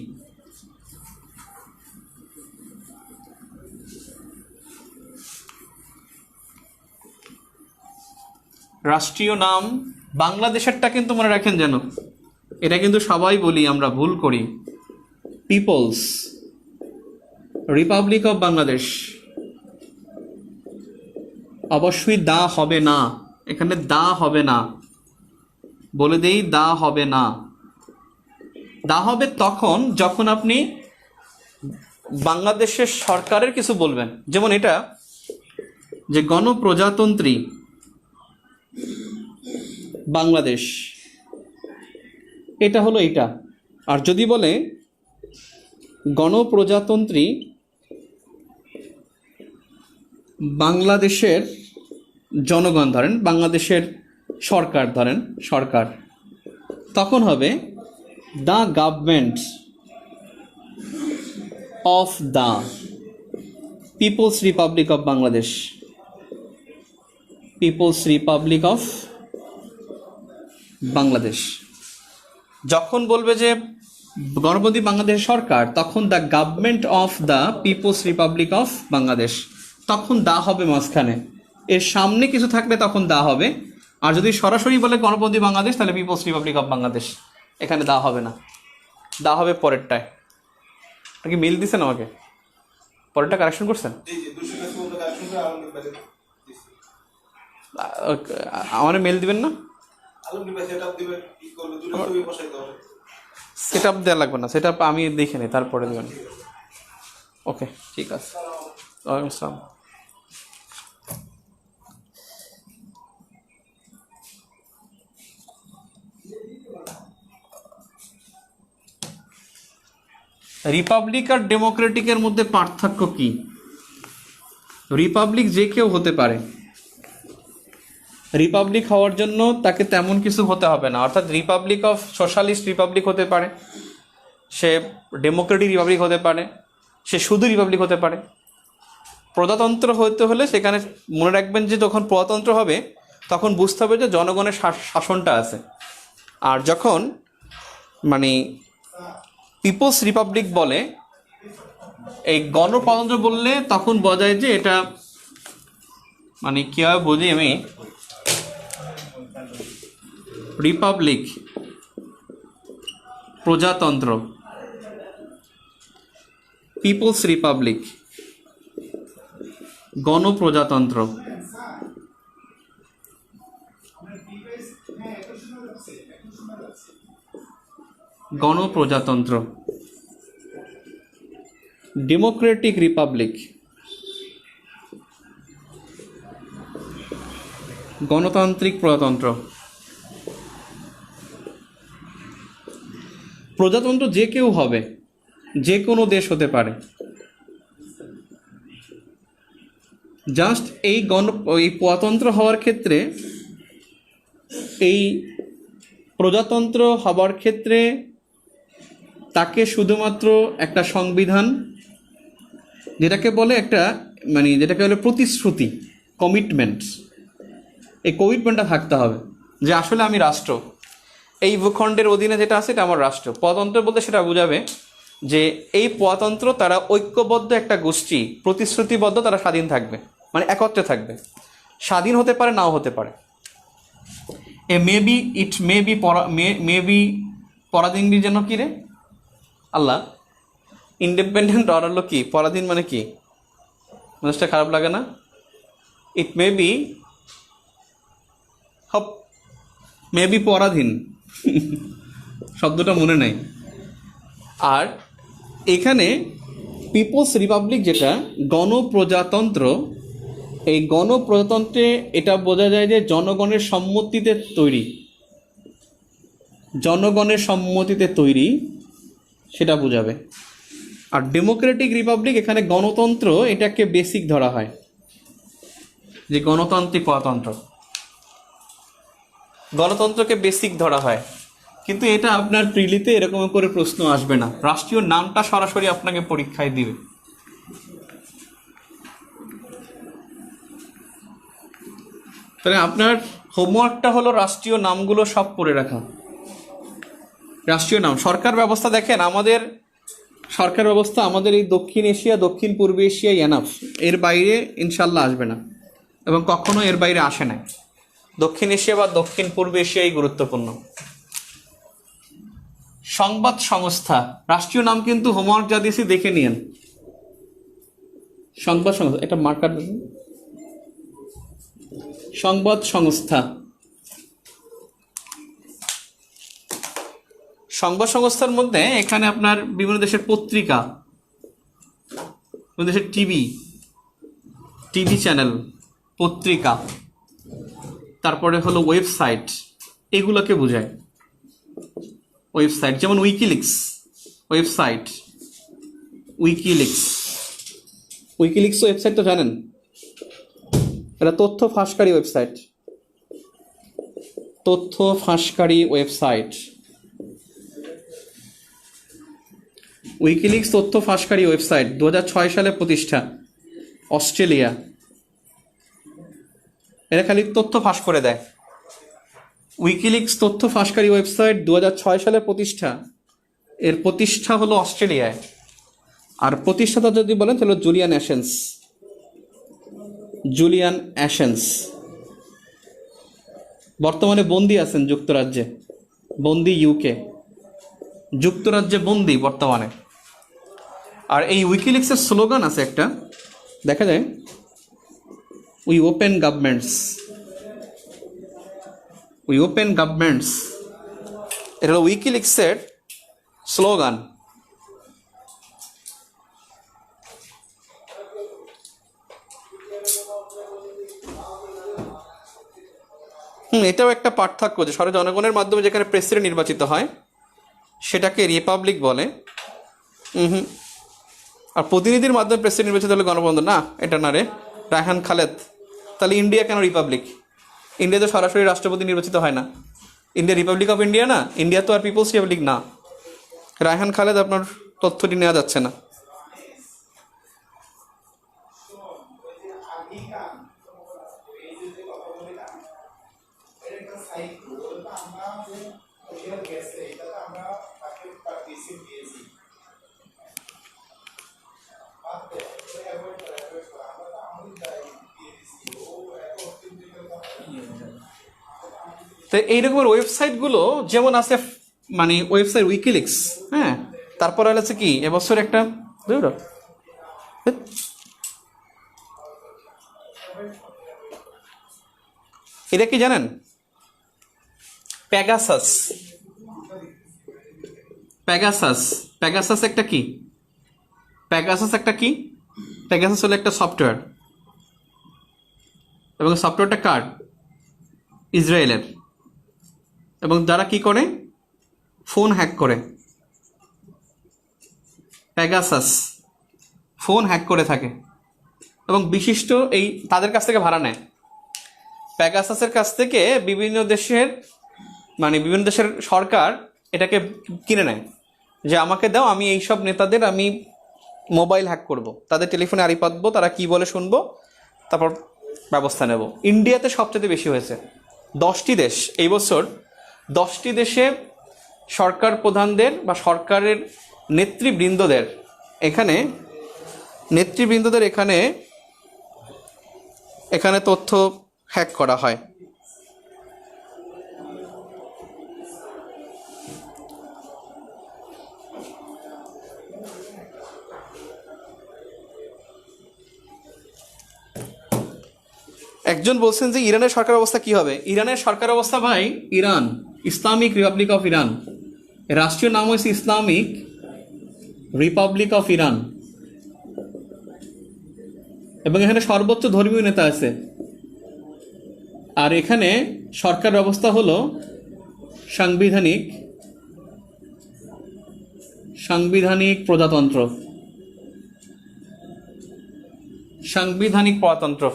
রাষ্ট্রীয় নাম বাংলাদেশেরটা কিন্তু মনে রাখেন যেন, এটা কিন্তু সবাই বলি আমরা, ভুল করি। People's Republic of Bangladesh. অবশ্যই দা হবে না, এখানে দা হবে না, বলে দেই, দা হবে না। দা হবে তখন যখন আপনি বাংলাদেশের সরকারের কিছু বলবেন, যেমন এটা যে গণপ্রজাতন্ত্রী বাংলাদেশ, এটা হলো এটা। আর যদি বলে গণপ্রজাতন্ত্রী বাংলাদেশের জনগণ, ধরেন বাংলাদেশের সরকার, ধরেন সরকার, তখন হবে the government of the people's Republic of Bangladesh, people's Republic of Bangladesh. যখন বলবে যে গণপ্রজাতন্ত্রী বাংলাদেশের সরকার, তখন the government of the people's Republic of Bangladesh, তখন দা হবে মাঝখানে। এর সামনে কিছু থাকলে তখন দা হবে। আর যদি সরাসরি বলে গণপ্রজাতন্ত্রী বাংলাদেশ, তাহলে পিপলস রিপাবলিক অফ বাংলাদেশ, এখানে দা হবে না, দা হবে পরেরটায়। কি মেল দিচ্ছেন আমাকে? পরেরটা কারেকশন করছেন? আমার মেল দিবেন না? সেট আপ দেওয়া লাগবে না, সেট আপ আমি দেখে নিই, তারপরে দেবেন। ওকে, ঠিক আছে। ওয়ালাইকুম আসসালাম। রিপাবলিক আর ডেমোক্রেটিকের মধ্যে পার্থক্য কি? রিপাবলিক যে কেউ হতে পারে, রিপাবলিক হওয়ার জন্য তাকে তেমন কিছু হতে হবে না, অর্থাৎ রিপাবলিক অফ সোশ্যালিস্ট রিপাবলিক হতে পারে, সে ডেমোক্রেটিক রিপাবলিক হতে পারে, সে শুধু রিপাবলিক হতে পারে। প্রজাতন্ত্র হতে হলে সেখানে মনে রাখবেন যে যখন প্রজাতন্ত্র হবে তখন বুঝতে হবে যে জনগণের শাসনটা আছে। আর যখন মানে পিপলস রিপাবলিক বলে, এই গণপ্রজাতন্ত্র বললে তখন বোঝায় যে এটা মানে কীভাবে বুঝি আমি, রিপাবলিক, প্রজাতন্ত্র, পিপলস রিপাবলিক, গণপ্রজাতন্ত্র। গণপ্রজাতন্ত্র, ডেমোক্রেটিক রিপাবলিক, গণতান্ত্রিক প্রজাতন্ত্র। প্রজাতন্ত্র যে কেউ হবে, যে কোনো দেশ হতে পারে। জাস্ট এই প্রজাতন্ত্র হওয়ার ক্ষেত্রে, এই প্রজাতন্ত্র হবার ক্ষেত্রে তাকে শুধুমাত্র একটা সংবিধান, যেটাকে বলে একটা মানে যেটাকে বলে প্রতিশ্রুতি, কমিটমেন্টস, এই কমিটমেন্টটা থাকতে হবে যে আসলে আমি রাষ্ট্র, এই ভূখণ্ডের অধীনে যেটা আছে এটা আমার রাষ্ট্র। প্রজাতন্ত্র বলতে সেটা বোঝাবে যে এই প্রজাতন্ত্র তারা ঐক্যবদ্ধ একটা গোষ্ঠী, প্রতিশ্রুতিবদ্ধ, তারা স্বাধীন থাকবে, মানে একত্রে থাকবে। স্বাধীন হতে পারে, নাও হতে পারে। ইট মে বি পরাধীন যেন কি রে আল্লাহ, ইন্ডিপেন্ডেন্ট অর হলো কি, পরাধীন মানে কি, মানুষটা খারাপ লাগে না? ইট মে বি পরাধীন শব্দটা মনে নাই। আর এখানে পিপলস রিপাবলিক যেটা গণপ্রজাতন্ত্র, এই গণপ্রজাতন্ত্রে এটা বোঝা যায় যে জনগণের সম্মতিতে তৈরি, জনগণের সম্মতিতে তৈরি, সেটা বোঝাবে। আর ডেমোক্রেটিক রিপাবলিক, এখানে গণতন্ত্র এটাকে বেসিক ধরা হয়, যে গণতান্ত্রিক প্রজাতন্ত্র, গণতন্ত্রকে বেসিক ধরা হয়। কিন্তু এটা আপনার প্রিলিতে এরকম করে প্রশ্ন আসবে না, রাষ্ট্রীয় নামটা সরাসরি আপনাকে পরীক্ষায় দিবে। তাহলে আপনার হোমওয়ার্কটা হলো রাষ্ট্রীয় নামগুলো সব পড়ে রাখা। রাষ্ট্রীয় নাম, সরকার ব্যবস্থা দেখেন, আমাদের সরকার ব্যবস্থা আমাদের এই দক্ষিণ এশিয়া, দক্ষিণ পূর্ব এশিয়ায় এনাফ, এর বাইরে ইনশাল্লাহ আসবে না, এবং কখনো এর বাইরে আসে না। দক্ষিণ এশিয়া বা দক্ষিণ পূর্ব এশিয়াই গুরুত্বপূর্ণ। সংবাদ সংস্থা, রাষ্ট্রীয় নাম কিন্তু হোমওয়ার্ক যা দিয়েছি দেখে নিয়েন। সংবাদ সংস্থা, এটা মার্কার, সংবাদ সংস্থা। সংবাদ সংস্থার মধ্যে এখানে আপনার বিভিন্ন দেশের পত্রিকা, বিভিন্ন দেশের টিভি চ্যানেল, পত্রিকা, তারপরে হলো ওয়েবসাইট, এগুলোকে বোঝায়। ওয়েবসাইট যেমন উইকিলিক্স, ওয়েবসাইট উইকিলিক্স ওয়েবসাইট তো জানেন, এটা তথ্য ফাঁসকারী ওয়েবসাইট, তথ্য ফাঁসকারী ওয়েবসাইট। উইকিলিক্স তথ্য ফাঁসকারী ওয়েবসাইট, 2006 সালে প্রতিষ্ঠা, অস্ট্রেলিয়া। এরা খালি তথ্য ফাঁস করে দেয়। উইকিলিক্স তথ্য ফাঁসকারী ওয়েবসাইট, 2006 সালে প্রতিষ্ঠা, এর প্রতিষ্ঠা হলো অস্ট্রেলিয়ায়। আর প্রতিষ্ঠাতা যদি বলেন তাহলে জুলিয়ান অ্যাশেন্স। বর্তমানে বন্দী আছেন যুক্তরাজ্যে, বন্দী ইউকে, যুক্তরাজ্যে বন্দী বর্তমানে। আর এই উইকিলিক্সের স্লোগান আছে একটা, দেখা যায়, উই ওপেন গভর্নমেন্টস। এটা হলো উইকিলিক্সের স্লোগান। এটাও একটা পার্থক্য যে জনগণের মাধ্যমে যেখানে প্রেসিডেন্ট নির্বাচিত হয় সেটাকে রিপাবলিক বলে, হুম। আর প্রতিনিধির মাধ্যমে প্রেসিডেন্ট নির্বাচিত হলে গণপ্রজাতন্ত্র না, এটা না রে, রায়হান খালেদ। তাহলে ইন্ডিয়া কেন রিপাবলিক? ইন্ডিয়া তো সরাসরি রাষ্ট্রপতি নির্বাচিত হয় না। ইন্ডিয়া রিপাবলিক অফ ইন্ডিয়া না, ইন্ডিয়া তো আর পিপলস রিপাবলিক না। রায়হান খালেদ আপনার তথ্যটি নেওয়া যাচ্ছে না। তো এইরকমের ওয়েবসাইটগুলো যেমন আছে, মানে ওয়েবসাইট উইকিলিক্স, হ্যাঁ, তারপর আছে কি এবছর একটা এটা কি জানেন? প্যাগাসাস। প্যাগাসাস প্যাগাসাস একটা কি? প্যাগাসাস একটা কি? প্যাগাসাস হলো একটা সফটওয়্যার, এবং সফটওয়্যারটা কার? ইসরায়েলের। এবং যারা কি করে? ফোন হ্যাক করে। প্যাগাসাস ফোন হ্যাক করে থাকে, এবং বিশিষ্ট এই তাদের কাছ থেকে ভাড়া নেয়। প্যাগাসাসের কাছ থেকে বিভিন্ন দেশের, মানে বিভিন্ন দেশের সরকার এটাকে কিনে নেয়, যে আমাকে দাও, আমি এইসব নেতাদের আমি মোবাইল হ্যাক করব, তাদের টেলিফোনে আড়ি পাতবো, তারা কি বলে শুনবো, তারপর ব্যবস্থা নেব। ইন্ডিয়াতে সবচেয়ে বেশি হয়েছে। 10টি দেশ এই বছর, 10টি দেশে সরকার প্রধানদের বা সরকারের নেতৃবৃন্দদের এখানে তথ্য হ্যাক করা হয়। একজন বলছেন যে ইরানের সরকার অবস্থা কি হবে? ইরানের সরকার অবস্থা ভাই, Iran Islamic Republic of Iran, রাষ্ট্রীয় নাম হয়েছে ইসলামিক রিপাবলিক অফ ইরান, এবং এখানে সর্বোচ্চ ধর্মীয় নেতা আছে। আর এখানে সরকার ব্যবস্থা হলো সাংবিধানিক প্রজাতন্ত্র। সাংবিধানিক প্রজাতন্ত্র।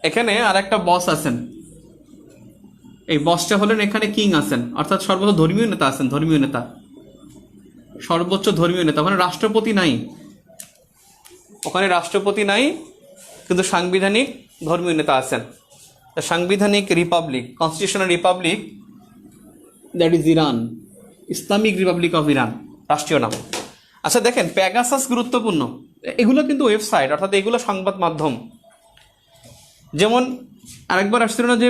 এখানে আর একটা বস আছেন, এই বসটা হলেন এখানে কিং আছেন, অর্থাৎ সর্বোচ্চ ধর্মীয় নেতা আছেন, ধর্মীয় নেতা, সর্বোচ্চ ধর্মীয় নেতা। ওখানে রাষ্ট্রপতি নাই, কিন্তু সাংবিধানিক ধর্মীয় নেতা আছেন। সাংবিধানিক Republic, constitutional Republic, that is Iran, Islamic Republic of Iran রাষ্ট্রীয় নাম। আচ্ছা দেখেন, প্যাগাসাস গুরুত্বপূর্ণ। এগুলো কিন্তু ওয়েবসাইট, অর্থাৎ এগুলো সংবাদ মাধ্যম। যেমন আরেকবার আসছিল না যে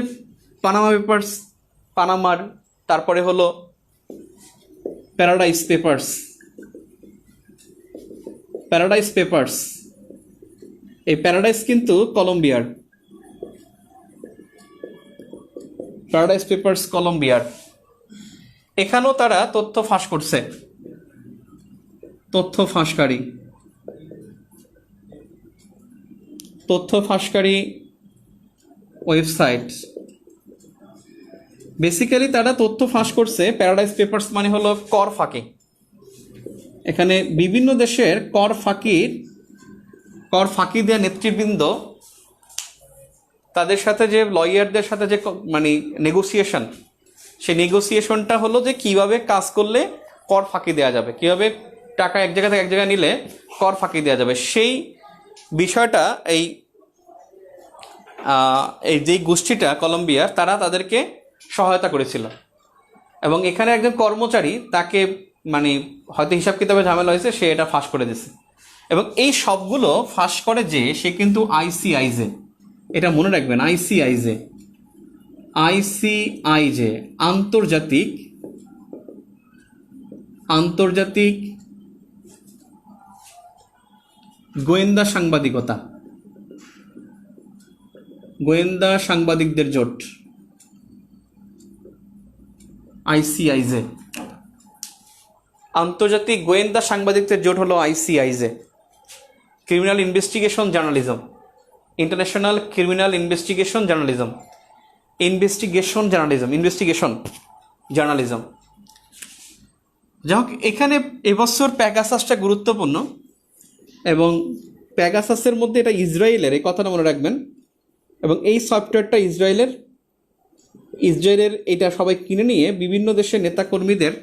পানামা পেপার্স, পানামার, তারপরে হলো প্যারাডাইস পেপার্স। এই প্যারাডাইস কিন্তু কলম্বিয়ার, প্যারাডাইস পেপার্স কলম্বিয়ার। এখানেও তারা তথ্য ফাঁস করছে, তথ্য ফাঁসকারী ওয়েবসাইট। বেসিক্যালি তারা তথ্য ফাঁস করছে। প্যারাডাইস পেপার্স মানে হলো কর ফাঁকি। এখানে বিভিন্ন দেশের কর ফাঁকি দেওয়া নেতৃবৃন্দ, তাদের সাথে যে লয়ারদের সাথে যে মানে নেগোসিয়েশন, সেই নেগোসিয়েশনটা হলো যে কিভাবে কাজ করলে কর ফাঁকি দেওয়া যাবে, কিভাবে টাকা এক জায়গা থেকে এক জায়গায় নিলে কর ফাঁকি দেওয়া যাবে, সেই বিষয়টা এই যেই গোষ্ঠীটা কলম্বিয়ার, তারা তাদেরকে সহায়তা করেছিল। এবং এখানে একজন কর্মচারী, তাকে মানে হয়তো হিসাব কিতাবে ঝামেলা হয়েছে, সে এটা ফাঁস করে দিয়েছে। এবং এই সবগুলো ফাঁস করে যে সে কিন্তু আইসিআইজে, এটা মনে রাখবেন, আইসিআইজে আন্তর্জাতিক গোয়েন্দা সাংবাদিকদের জোট, আইসিআইজে, আন্তর্জাতিক গোয়েন্দা সাংবাদিকদের জোট হলো ICIJ. Criminal investigation journalism, international criminal investigation journalism. যাই হোক, এখানে এবছর প্যাগাসাসটা গুরুত্বপূর্ণ, এবং প্যাগাসাসের মধ্যে এটা ইসরায়েলের, এই কথাটা মনে রাখবেন। এবং এই সফটওয়্যারটা ইসরায়েলের এটা সবাই কিনে নিয়ে বিভিন্ন দেশের নেতাকর্মীদের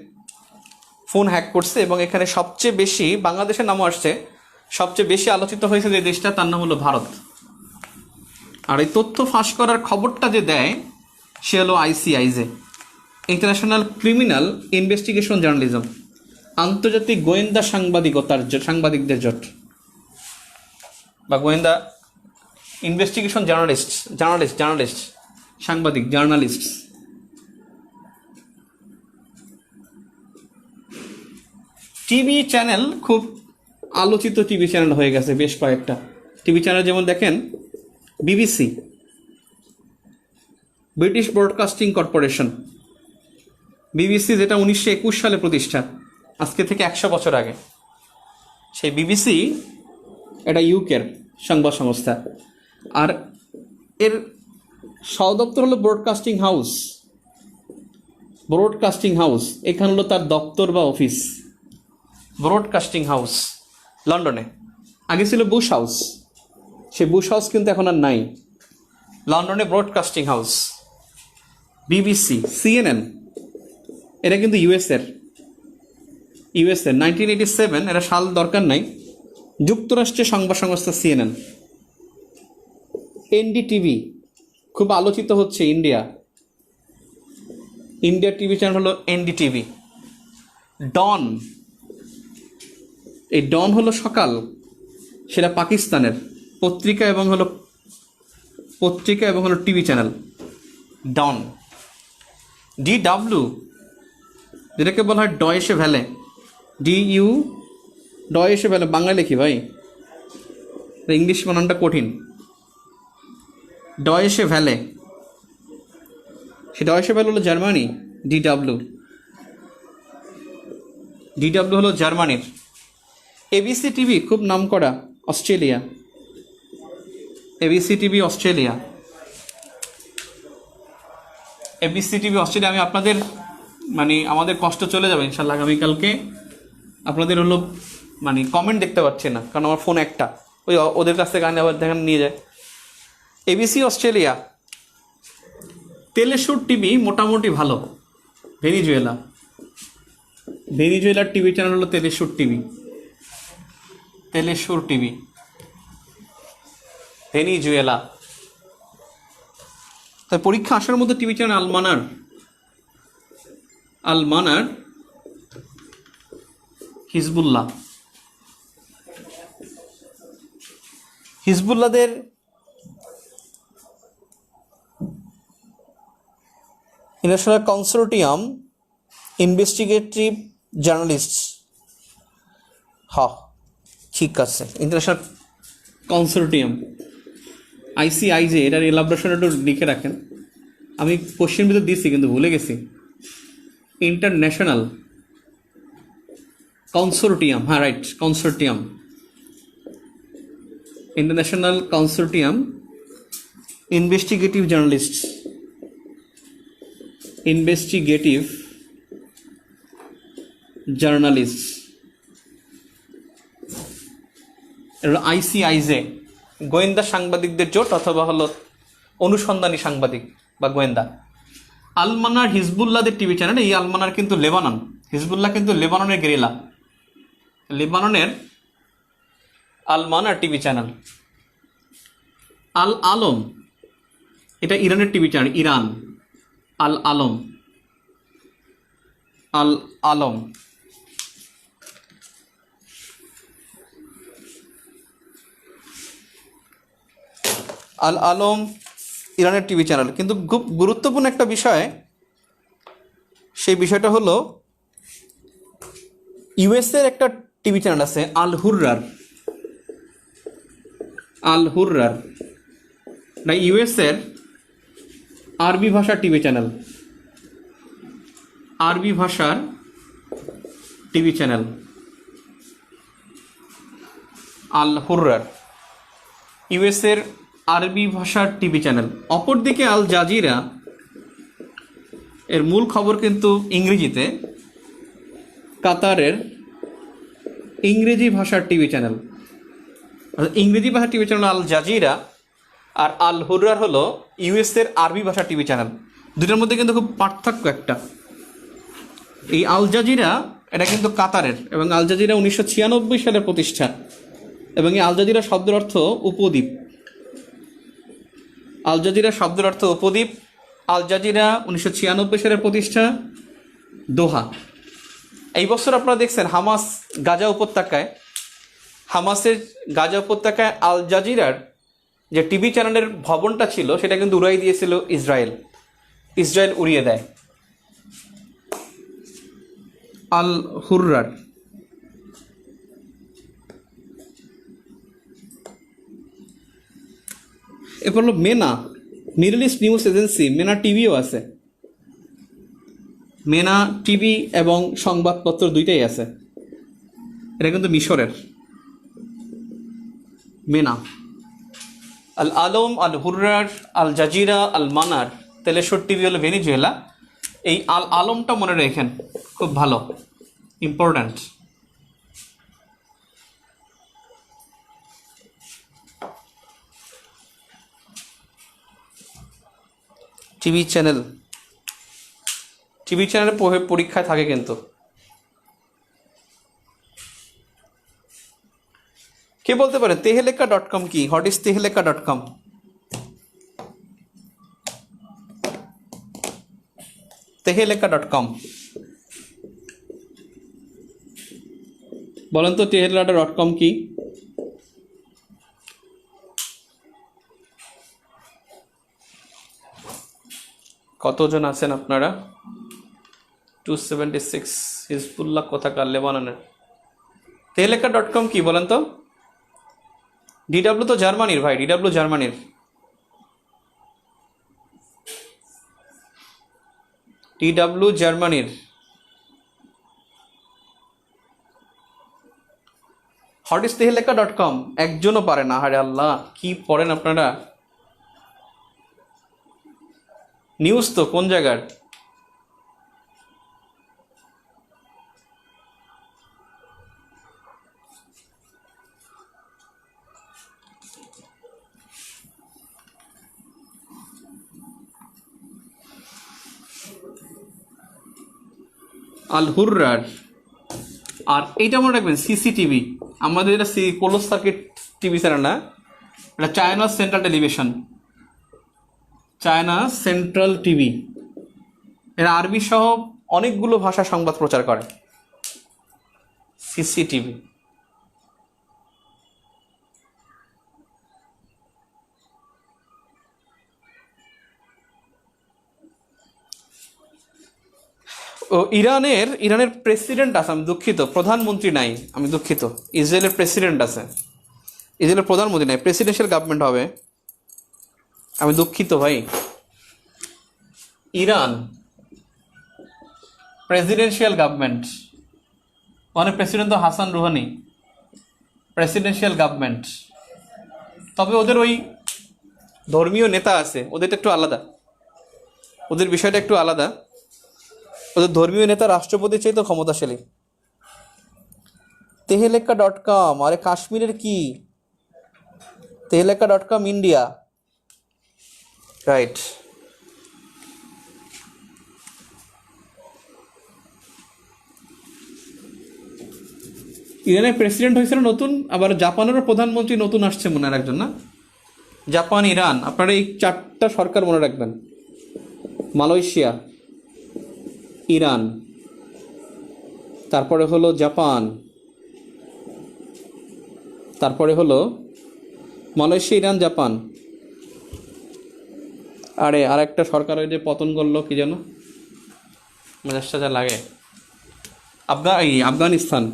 ফোন হ্যাক করছে, এবং এখানে সবচেয়ে বেশি বাংলাদেশের নামও আসছে। সবচেয়ে বেশি আলোচিত হয়েছে যে দেশটা, তার নাম হলো ভারত। আর এই তথ্য ফাঁস করার খবরটা যে দেয় সে হলো ICIJ, international criminal investigation journalism, আন্তর্জাতিক গোয়েন্দা সাংবাদিকদের জোট, বা গোয়েন্দা ইনভেস্টিগেশন জার্নালিস্ট সাংবাদিক জার্নালিস্ট। টিভি চ্যানেল, খুব আলোচিত টিভি চ্যানেল হয়ে গেছে বেশ কয়েকটা টিভি চ্যানেল, যেমন দেখেন BBC, British broadcasting corporation, BBC, যেটা 1921 সালে প্রতিষ্ঠা, আজকে থেকে 100 বছর আগে। সেই বিবিসি এটা ইউকের সংবাদ সংস্থা, আর এর সদপ্তর হলো ব্রডকাস্টিং হাউস। এখানে হলো তার দপ্তর বা অফিস, ব্রডকাস্টিং হাউস লন্ডনে। আগে ছিল বুশ হাউস, সে বুশ হাউস কিন্তু এখন আর নাই। লন্ডনে ব্রডকাস্টিং হাউস। বিবিসি, সিএনএন, এটা কিন্তু ইউএসএর 1987, এটা সাল দরকার নাই, যুক্তরাষ্ট্রের সংবাদ সংস্থা সিএনএন। এনডিটিভি, খুব আলোচিত হচ্ছে ইন্ডিয়ার টিভি চ্যানেল হলো এনডিটিভি। ডন, এই ডন হলো সকাল, সেটা পাকিস্তানের পত্রিকা এবং হলো টিভি চ্যানেল ডন। ডিডব্লিউ, যেটাকে বলা হয় ডয়েশে ভ্যালে, ডয়েশে ভ্যালে, বাংলা লিখি ভাই, ইংলিশ বানানটা কঠিন। ডয়েশে ভ্যালে, সে ডয়েশে ভ্যালে হলো জার্মানি। ডিডব্লিউ হলো জার্মানির। এবিসি টিভি, খুব নামকরা, অস্ট্রেলিয়া। ABC TV Australia. আমি আপনাদের আমাদের কষ্ট চলে যাবে ইনশাল্লাহ আগামীকালকে। আপনাদের হলো কমেন্ট দেখতে পাচ্ছি না, কারণ আমার ফোন একটা, ওদের কাছ থেকে আবার দেখেন নিয়ে যায়। ABC Australia. তেলেসুর টিভি মোটামুটি ভালো, ভেনিজুয়েলার টিভি চ্যানেল হলো তেলেসুর টিভি। ভেনিজুয়েলা। তাই পরীক্ষা আসার মধ্যে টিভি চ্যানেল আলমানার, হিজবুল্লাহদের ইন্টারন্যাশনাল কনসোর্টিয়াম ইনভেস্টিগেটিভ জার্নালিস্ট, ঠিক আছে, ইন্টারন্যাশনাল কনসোর্টিয়াম, আইসিআইজে, এটার এলাবোরেশন একটু লিখে রাখেন। আমি কোশ্চেন ভিতর দিচ্ছি কিন্তু ভুলে গেছি। International consortium, right, consortium, international consortium investigative journalist, ICIJ, গোয়েন্দা সাংবাদিকদের জোট, অথবা হলো অনুসন্ধানী সাংবাদিক বা গোয়েন্দা। আলমানার হিজবুল্লাহদের টিভি চ্যানেল। এই আলমানার কিন্তু লেবানন, হিজবুল্লাহ কিন্তু লেবাননের গেরিলা, লেবাননের আলমানার টিভি চ্যানেল। আল আলম, এটা ইরানের টিভি চ্যানেল, ইরান। আল আলম। ইরানের টিভি চ্যানেল। কিন্তু খুব গুরুত্বপূর্ণ একটা বিষয়, সেই বিষয়টা হলো ইউএসএর একটা টিভি চ্যানেল আছে আল হুররার, না ইউএসএর আরবি ভাষার টিভি চ্যানেল, আল হুররার, ইউএসএর আরবি ভাষার টিভি চ্যানেল। অপরদিকে আল জাজিরা, এর মূল খবর কিন্তু ইংরেজিতে, কাতারের ইংরেজি ভাষার টিভি চ্যানেল। ইংরেজি ভাষার টিভি চ্যানেল আল জাজিরা, আর আল হুররার হলো ইউএসের আরবি ভাষার টিভি চ্যানেল। দুটার মধ্যে কিন্তু খুব পার্থক্য একটা। এই আল জাজিরা এটা কিন্তু কাতারের, এবং আল জাজিরা 1996 সালের প্রতিষ্ঠা, এবং এই আল জাজিরা শব্দের অর্থ উপদ্বীপ। আল জাজিরা শব্দের অর্থ উপদ্বীপ। আল জাজিরা 1996 সালের প্রতিষ্ঠা, দোহা। এই বছর আপনারা দেখছেন হামাস গাজা উপত্যকায়, হামাসের গাজা উপত্যকায় আল জাজিরার যে টিভি চ্যানেলের ভবনটা ছিল সেটা কিন্তু উড়াই দিয়েছিল ইসরায়েল। ইসরায়েল উড়িয়ে দেয়। আল হুররার। এরপর হলো মেনা, মিডল ইস্ট নিউজ এজেন্সি। মেনা টিভিও আছে, মেনা টিভি এবং সংবাদপত্র দুইটাই আছে। এটা কিন্তু মিশরের। মেনা, আল আলম, আল হুররার, আল জাজিরা, আল মানার। তেলেশ্বর টিভি হলো ভেনিজুয়েলা। এই আল আলমটা মনে রাখেন, খুব ভালো, ইম্পর্ট্যান্ট। টিভি চ্যানেল, টিভি চ্যানেলে পরীক্ষায় থাকে কিন্তু। কে বলতে পারে তেহেলেকা.com কি? What is তেহেলেকা.com? তেহেলেকা.com বলেন তো, তেহেলেকা.com কি? কতজন আছেন আপনারা? 276। হিজবুল্লাহ কোথাকার? লেবাননের। তেহেলেকা.com কি বলেন তো? ডিডাব্লিউ তো জার্মানির ভাই, ডিডাব্লিউ জার্মানির। ডিডাব্লিউ জার্মানির। হোয়াট ইজ তেহেলেকা.com? একজনও পারে না। আরে আল্লাহ, কি পড়েন আপনারা? নিউজ তো কোন জায়গার? আল হুররার। আর এইটা মনে রাখবেন, সিসিটিভি। আমাদের এটা ক্লোজ সার্কিট টিভি চ্যানেল না, এটা China central television, China central TV. এরা আরবি সহ অনেকগুলো ভাষা সংবাদ প্রচার করে। সিসিটিভি। ও ইরানের প্রেসিডেন্ট আছে, আমি দুঃখিত, প্রধানমন্ত্রী নাই, আমি দুঃখিত। ইসরায়েলের প্রেসিডেন্ট আছে, ইসরায়েলের প্রধানমন্ত্রী নাই, প্রেসিডেন্সিয়াল গভর্নমেন্ট হবে। আমি দুঃখিত ভাই। ইরান প্রেসিডেন্সিয়াল গভর্নমেন্ট, মানে প্রেসিডেন্ট তো হাসান রুহানি, প্রেসিডেন্সিয়াল গভর্নমেন্ট। তবে ওদের ওই ধর্মীয় নেতা আছে, ওদেরটা একটু আলাদা, ওদের বিষয়টা একটু আলাদা। ওদের ধর্মীয় নেতা রাষ্ট্রপতির চাইতে ক্ষমতাশালী। তেহেলেকা.com। আরে কাশ্মীরের কি? তেহেলেকা.com ইন্ডিয়া, রাইট। ইরানের প্রেসিডেন্ট হয়েছিল নতুন, আবার জাপানেরও প্রধানমন্ত্রী নতুন আসছে মনে হয় একজন, না? জাপান, ইরান, আপনারা এই চারটা সরকার মনে রাখবেন। মালয়েশিয়া, ইরান, তারপরে হলো জাপান, তারপরে হলো মালয়েশিয়া, ইরান, জাপান। আরে আর একটা সরকার ওই যে পতন করলো, কি যেন, মেজাজটা যা লাগে, আফগানিস্তান।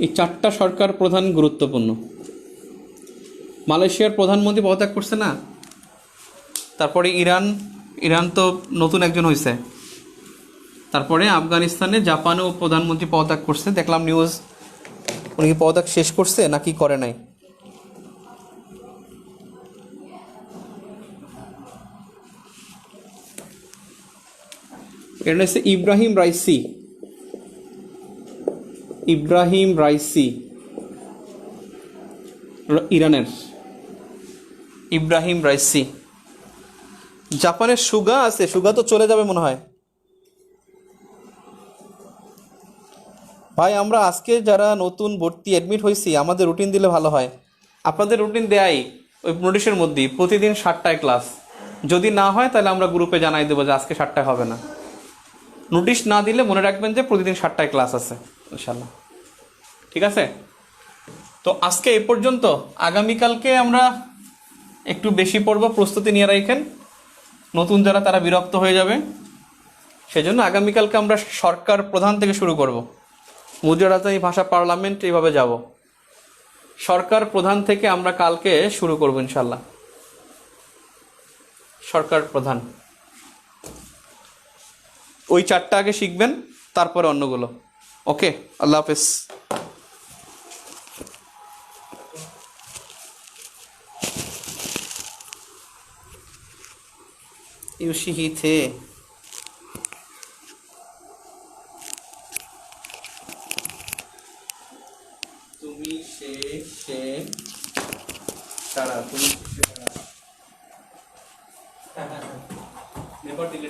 এই চারটা সরকার প্রধান গুরুত্বপূর্ণ। মালয়েশিয়ার প্রধানমন্ত্রী পদত্যাগ করছে না? তারপরে ইরান তো নতুন একজন হয়েছে। তারপরে আফগানিস্তানে, জাপানেও প্রধানমন্ত্রী পদত্যাগ করছে, দেখলাম নিউজ। উনি কি পদত্যাগ শেষ করছে নাকি করে নাই? এটা হচ্ছে ইব্রাহিম রাইসি। ইব্রাহিম রাইসি ইরানের। Ebrahim Raisi. জাপানের সুগা আছে, সুগা তো চলে যাবে মনে হয়। ভাই আমরা আজকে যারা নতুন ভর্তি অ্যাডমিট হয়েছি আমাদের রুটিন দিলে ভালো হয়। আপনাদের রুটিন দেয়াই ওই নোটিশের মধ্যেই, প্রতিদিন 7টায় ক্লাস। যদি না হয় তাহলে আমরা গ্রুপে জানাই দেবো যে আজকে 7টায় হবে না। নোটিশ না দিলে মনে রাখবেন যে প্রতিদিন 7টায় ক্লাস আছে ইনশাল্লাহ। ঠিক আছে, তো আজকে এই পর্যন্ত। আগামীকালকে আমরা একটু বেশি পড়ব, প্রস্তুতি নিয়ে রাখেন। নতুন যারা তারা বিরক্ত হয়ে যাবে, সেজন্য আগামীকালকে আমরা সরকার প্রধান থেকে শুরু করব। মুজিবরাজানী ভাষা পার্লামেন্ট এইভাবে যাব। সরকার প্রধান থেকে আমরা কালকে শুরু করব ইনশাল্লাহ। সরকার প্রধান ওই 4টা আগে শিখবেন, তারপরে অন্যগুলো। ওকে, আল্লাহ হাফেজ। ইউশিহি থে তুমি সে তারা তুমি নেভার ডিলিট